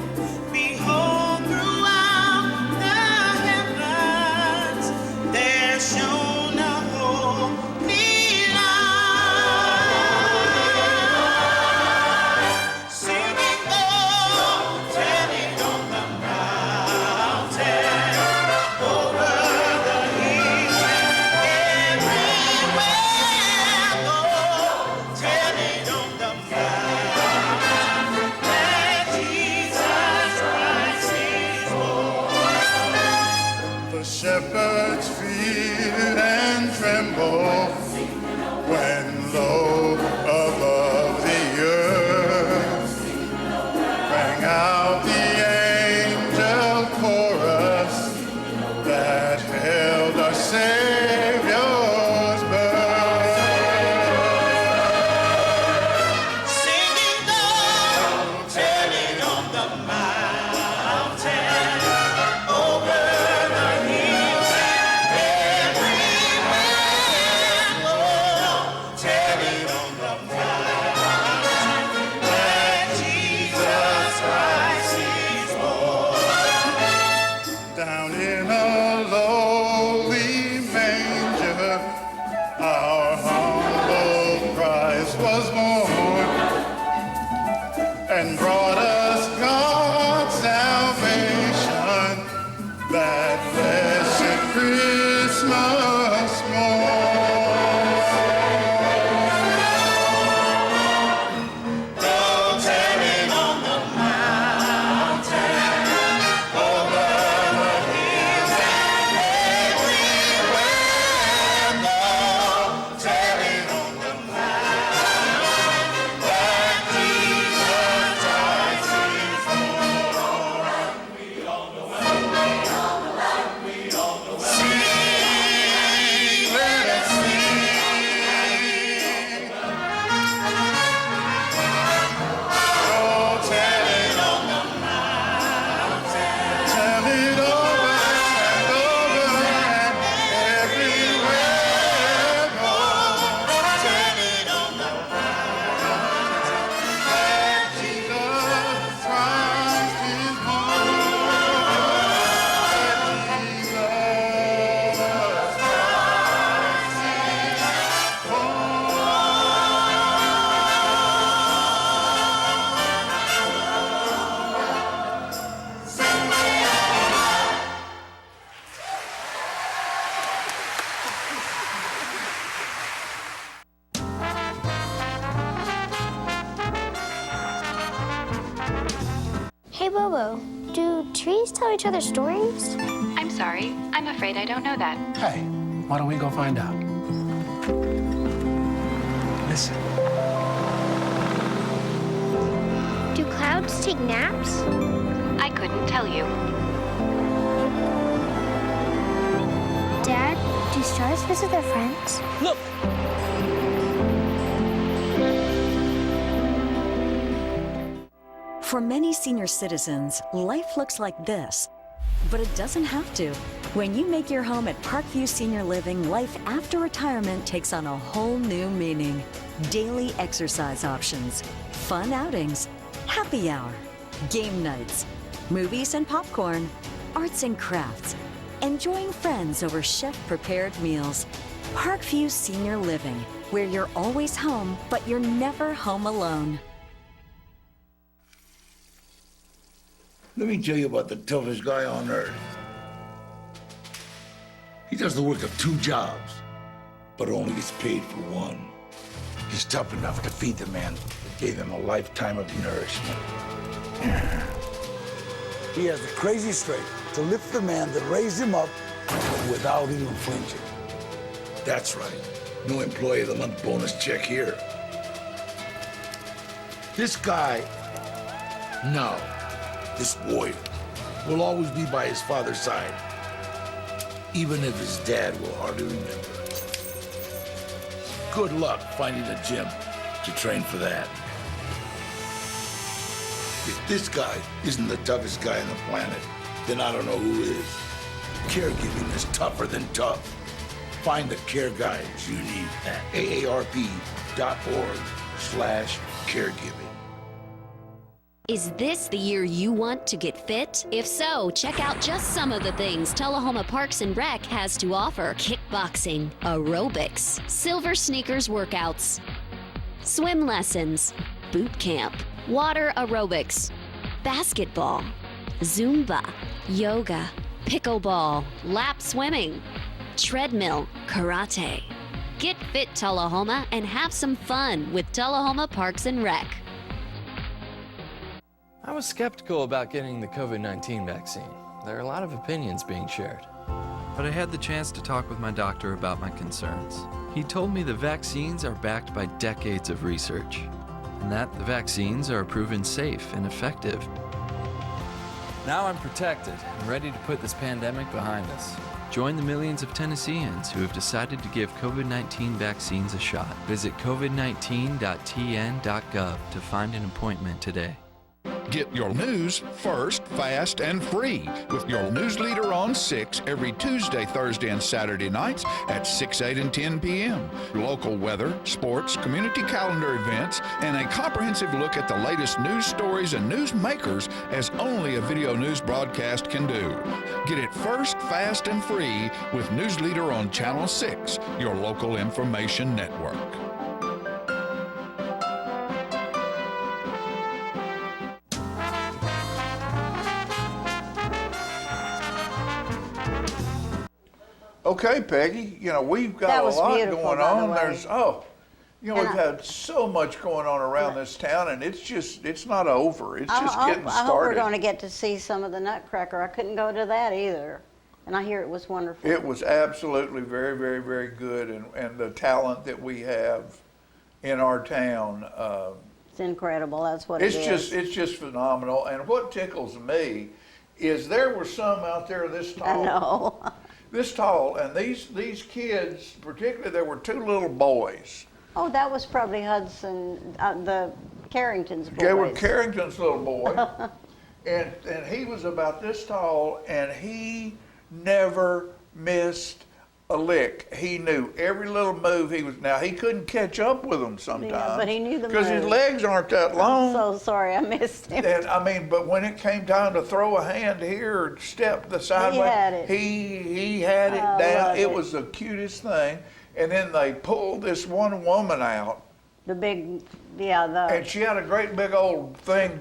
Behold, throughout the heavens there shone a holy light. Singing, go, tell it on the mountain, over the hills and everywhere. Go, tell it on the mountain that Jesus Christ is born. The shepherds fear and tremble when low above the earth rang out the angel chorus that hailed our Savior's birth. Singing, go, tell it on the mountain, over the hills and everywhere. Go, tell it on the mountain that Jesus Christ is born. Down in a lowly manger, our humble Christ was born and brought us God's salvation, that blessed Christmas morn. Go, tell it on the mountain, over the hills and everywhere. Go, tell it on the mountain that Jesus Christ is born. Sing, let us sing. Go, tell it on the mountain, Tell it over and over and everywhere. go, tell it on the mountain that Jesus Christ is born. Jesus Christ is Hey Bobo, do trees tell each other stories? I'm sorry. I'm afraid I don't know that. Hey, why don't we go find out? Listen. Do clouds take naps? I couldn't tell you. Dad, do stars visit their friends? Look! For many senior citizens, life looks like this, but it doesn't have to. When you make your home at Parkview Senior Living, life after retirement takes on a whole new meaning. Daily exercise options, fun outings, happy hour, game nights, movies and popcorn, arts and crafts, enjoying friends over chef-prepared meals. Parkview Senior Living, where you're always home, but you're never home alone. Let me tell you about the toughest guy on earth. He does the work of 2 jobs, but only gets paid for one. He's tough enough to feed the man that gave him a lifetime of nourishment. He has the crazy strength to lift the man that raised him up without even flinching. That's right. No employee of the month bonus check here. This guy, no. This warrior will always be by his father's side, even if his dad will hardly remember. Good luck finding a gym to train for that. If this guy isn't the toughest guy on the planet, then I don't know who is. Caregiving is tougher than tough. Find the care guides you need at aarp.org health.gov/caregiving. Is this the year you want to get fit? If so, check out just some of the things Tullahoma Parks and Rec has to offer. Kickboxing, aerobics, silver sneakers workouts, swim lessons, boot camp, water aerobics, basketball, Zumba, yoga, pickleball, lap swimming, treadmill, karate. Get fit, Tullahoma, and have some fun with Tullahoma Parks and Rec. I was skeptical about getting the COVID-19 vaccine. There are a lot of opinions being shared. But I had the chance to talk with my doctor about my concerns. He told me the vaccines are backed by decades of research, and that the vaccines are proven safe and effective. Now I'm protected and ready to put this pandemic behind us. Join the millions of Tennesseans who have decided to give COVID-19 vaccines a shot. Visit covid19.tn.gov to find an appointment today. Get your news first, fast, and free with your news leader on 6 every Tuesday, Thursday, and Saturday nights at 6, 8, and 10 p.m. Local weather, sports, community calendar events, and a comprehensive look at the latest news stories and news makers as only a video news broadcast can do. Get it first, fast, and free with News Leader on Channel 6, your local information network. Okay, Peggy, we've got a lot going on. We've had so much going on around this town, and it's not over. It's just getting started. I hope we're going to get to see some of the Nutcracker. I couldn't go to that either, and I hear it was wonderful. It was absolutely very, very, very good, and the talent that we have in our town. It's incredible. That's what it is. It's just phenomenal. And what tickles me is there were some out there this tall. I know. This tall, and these kids, particularly, there were two little boys. Oh, that was probably Hudson, the Carrington's boys. They were Carrington's little boy, and he was about this tall, and he never missed a lick. He knew every little move. Now he couldn't catch up with them sometimes. Yeah, but he knew the because his legs aren't that long. I'm so sorry, I missed him. And but when it came time to throw a hand here or step the sideways, he had it down. It was the cutest thing. And then they pulled this one woman out. And she had a great big old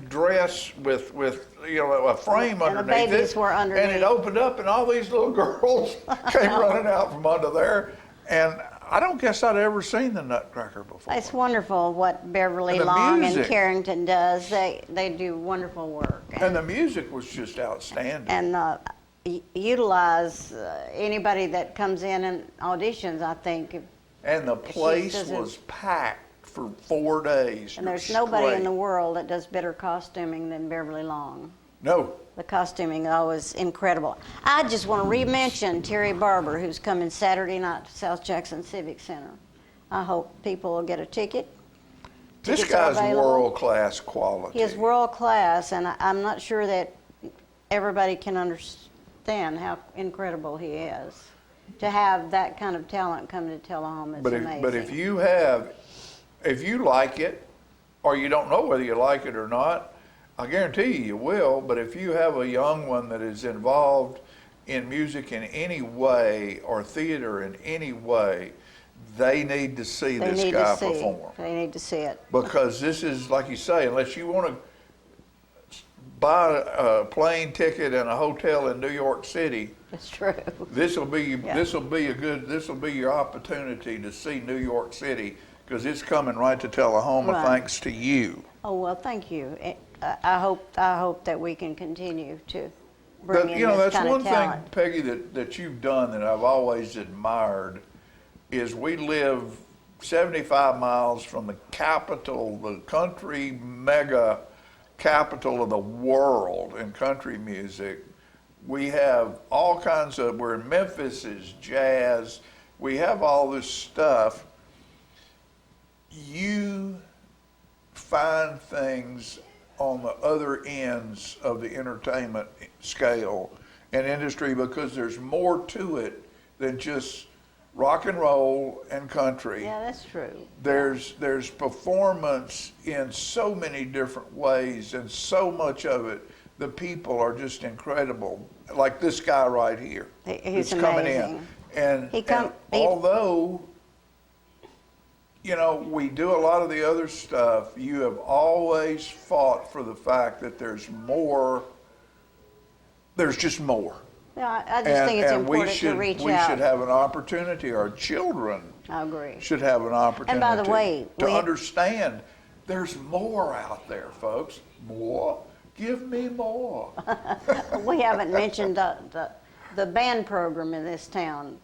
dress with a frame underneath the babies it. Were underneath. And it opened up, and all these little girls came running out from under there. And I don't guess I'd ever seen the Nutcracker before. It's wonderful what Beverly Long and Carrington does. They do wonderful work. And the music was just outstanding. And utilize anybody that comes in and auditions, I think. And the place was packed for 4 days. And there's nobody in the world that does better costuming than Beverly Long. No. The costuming is always incredible. I just want to re-mention Terry Barber, who's coming Saturday night to South Jackson Civic Center. I hope people will get a ticket. This guy's world-class quality. He is world-class, and I'm not sure that everybody can understand how incredible he is. To have that kind of talent come to Tullahoma is amazing. But if you like it, or you don't know whether you like it or not, I guarantee you will. But if you have a young one that is involved in music in any way or theater in any way, they need to see this guy perform. They need to see it. Because this is, like you say, unless you want to buy a plane ticket and a hotel in New York City. That's true. This will be your opportunity to see New York City, because it's coming right to Tullahoma thanks to you. Oh well, thank you. I hope that we can continue to bring in this kind of talent. That's one thing, Peggy, that you've done that I've always admired, is we live 75 miles from the capital, the country mega capital of the world in country music. We have all kinds of, we're in Memphis, is jazz. We have all this stuff. You find things on the other ends of the entertainment scale and industry, because there's more to it than just rock and roll and country. Yeah, that's true. There's performance in so many different ways, and so much of it, the people are just incredible. Like this guy right here. He's that's coming amazing. in. And although, you know, we do a lot of the other stuff, you have always fought for the fact that there's more, there's just more. Yeah, I just think it's important to reach we out. should have an opportunity, our children I agree. should have an opportunity And by the way, to understand there's more out there, folks. More. Give me more. We haven't mentioned the band program in this town.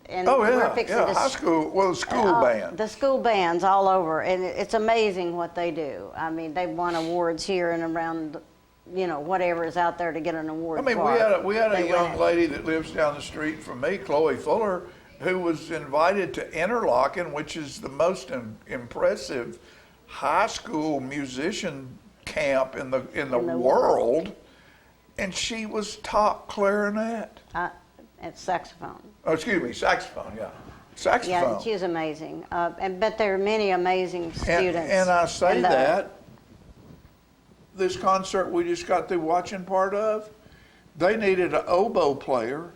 And Oh, we're yeah, fixing yeah, to high school, well, the school band. The school bands all over, and it's amazing what they do. I mean, they've won awards here and around, you know, whatever is out there to get an award I mean, for. we had a They young win. lady that lives down the street from me, Chloe Fuller, who was invited to Interlochen, which is the most impressive high school musician camp in the world, and she was top clarinet. It's saxophone. Oh, excuse me, saxophone, yeah. Saxophone. Yeah, she's amazing. But there are many amazing students. And I say And, that, this concert we just got through watching part of, they needed an oboe player.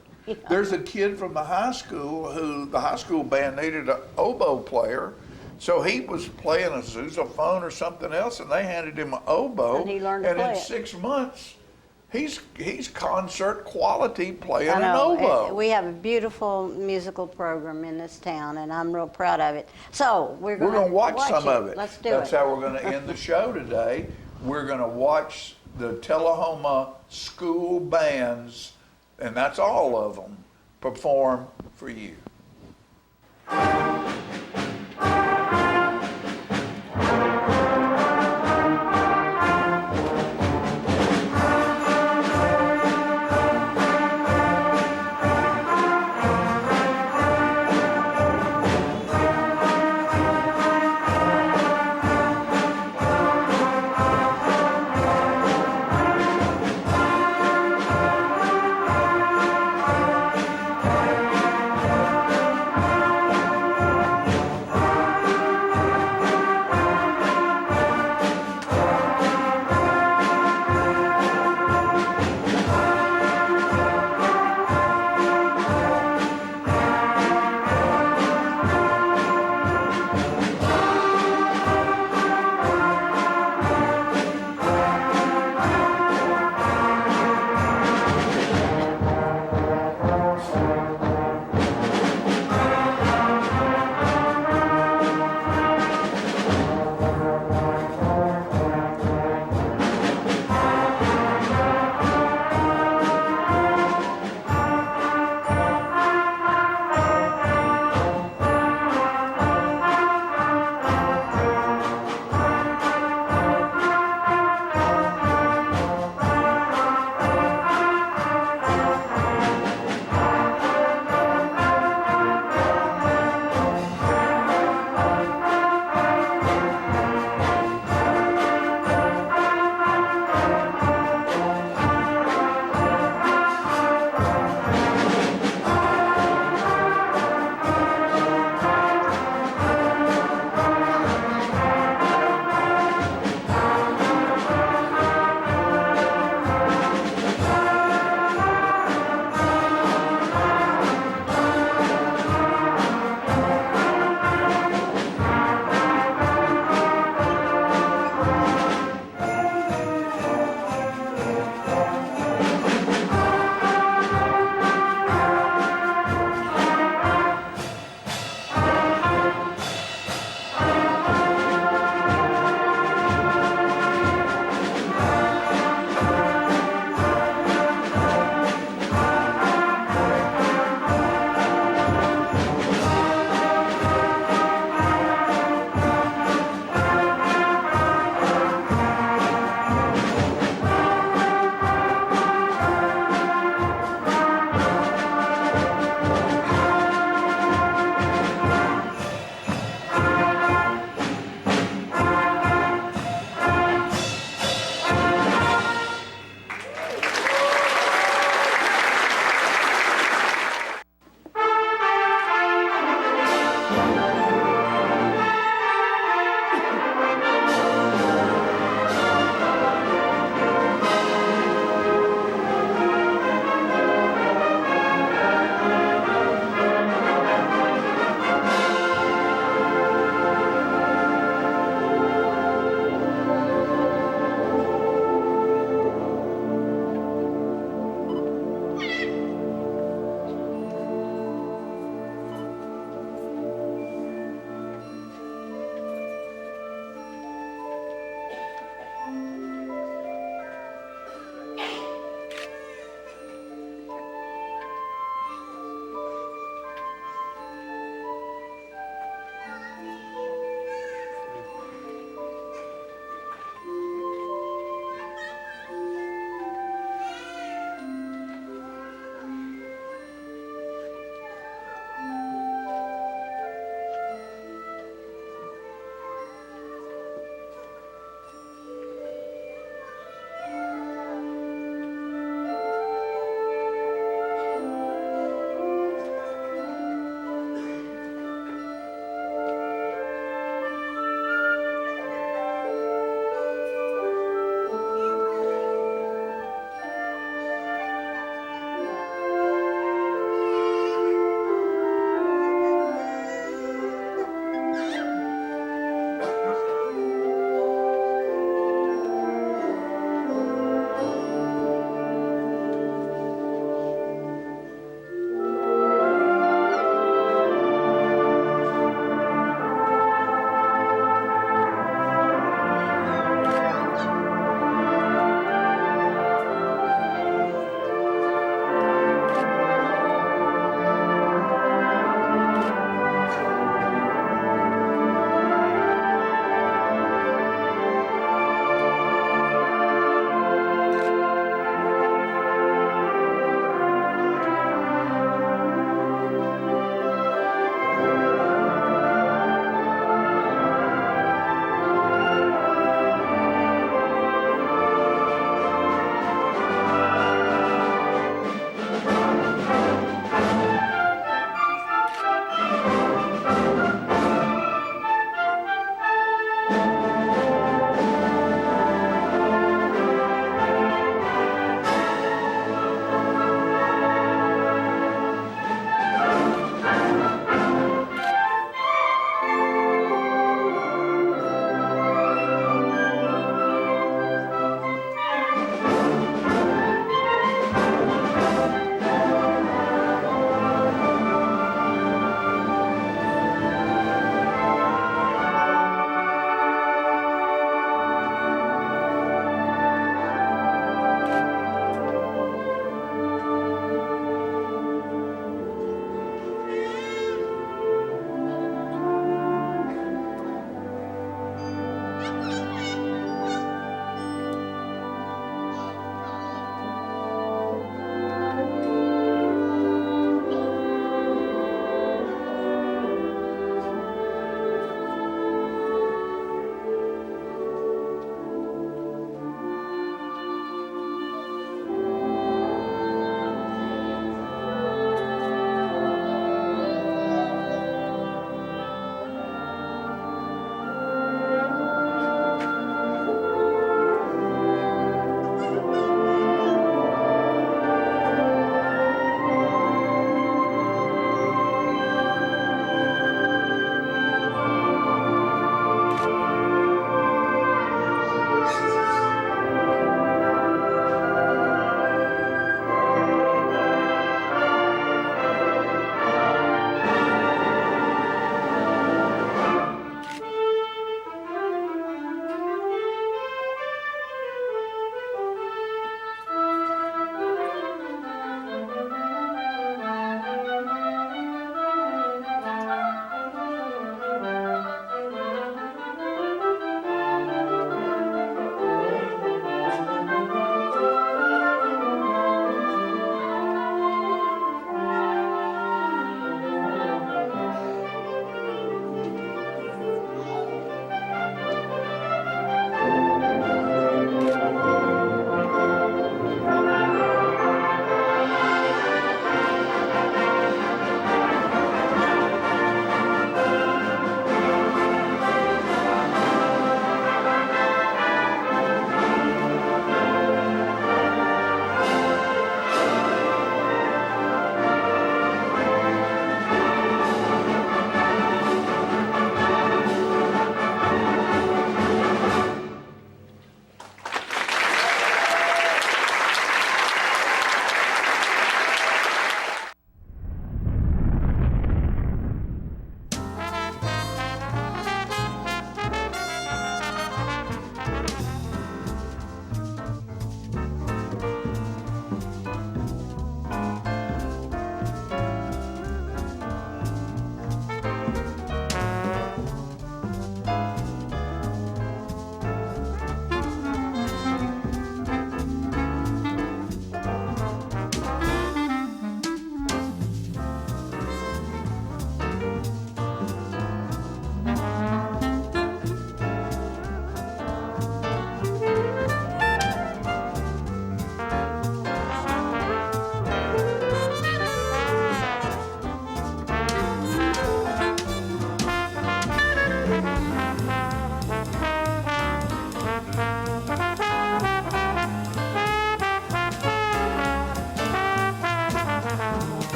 There's a kid from the high school who, the high school band needed an oboe player. So he was playing a sousaphone or something else, and they handed him an oboe. And he learned to and play in it. 6 months, he's concert quality playing I an know. oboe. We have a beautiful musical program in this town, and I'm real proud of it. So we're going to watch some of it. Let's do That's it. how we're going to end the show today. We're going to watch the Tullahoma school bands, and that's all of them, perform for you.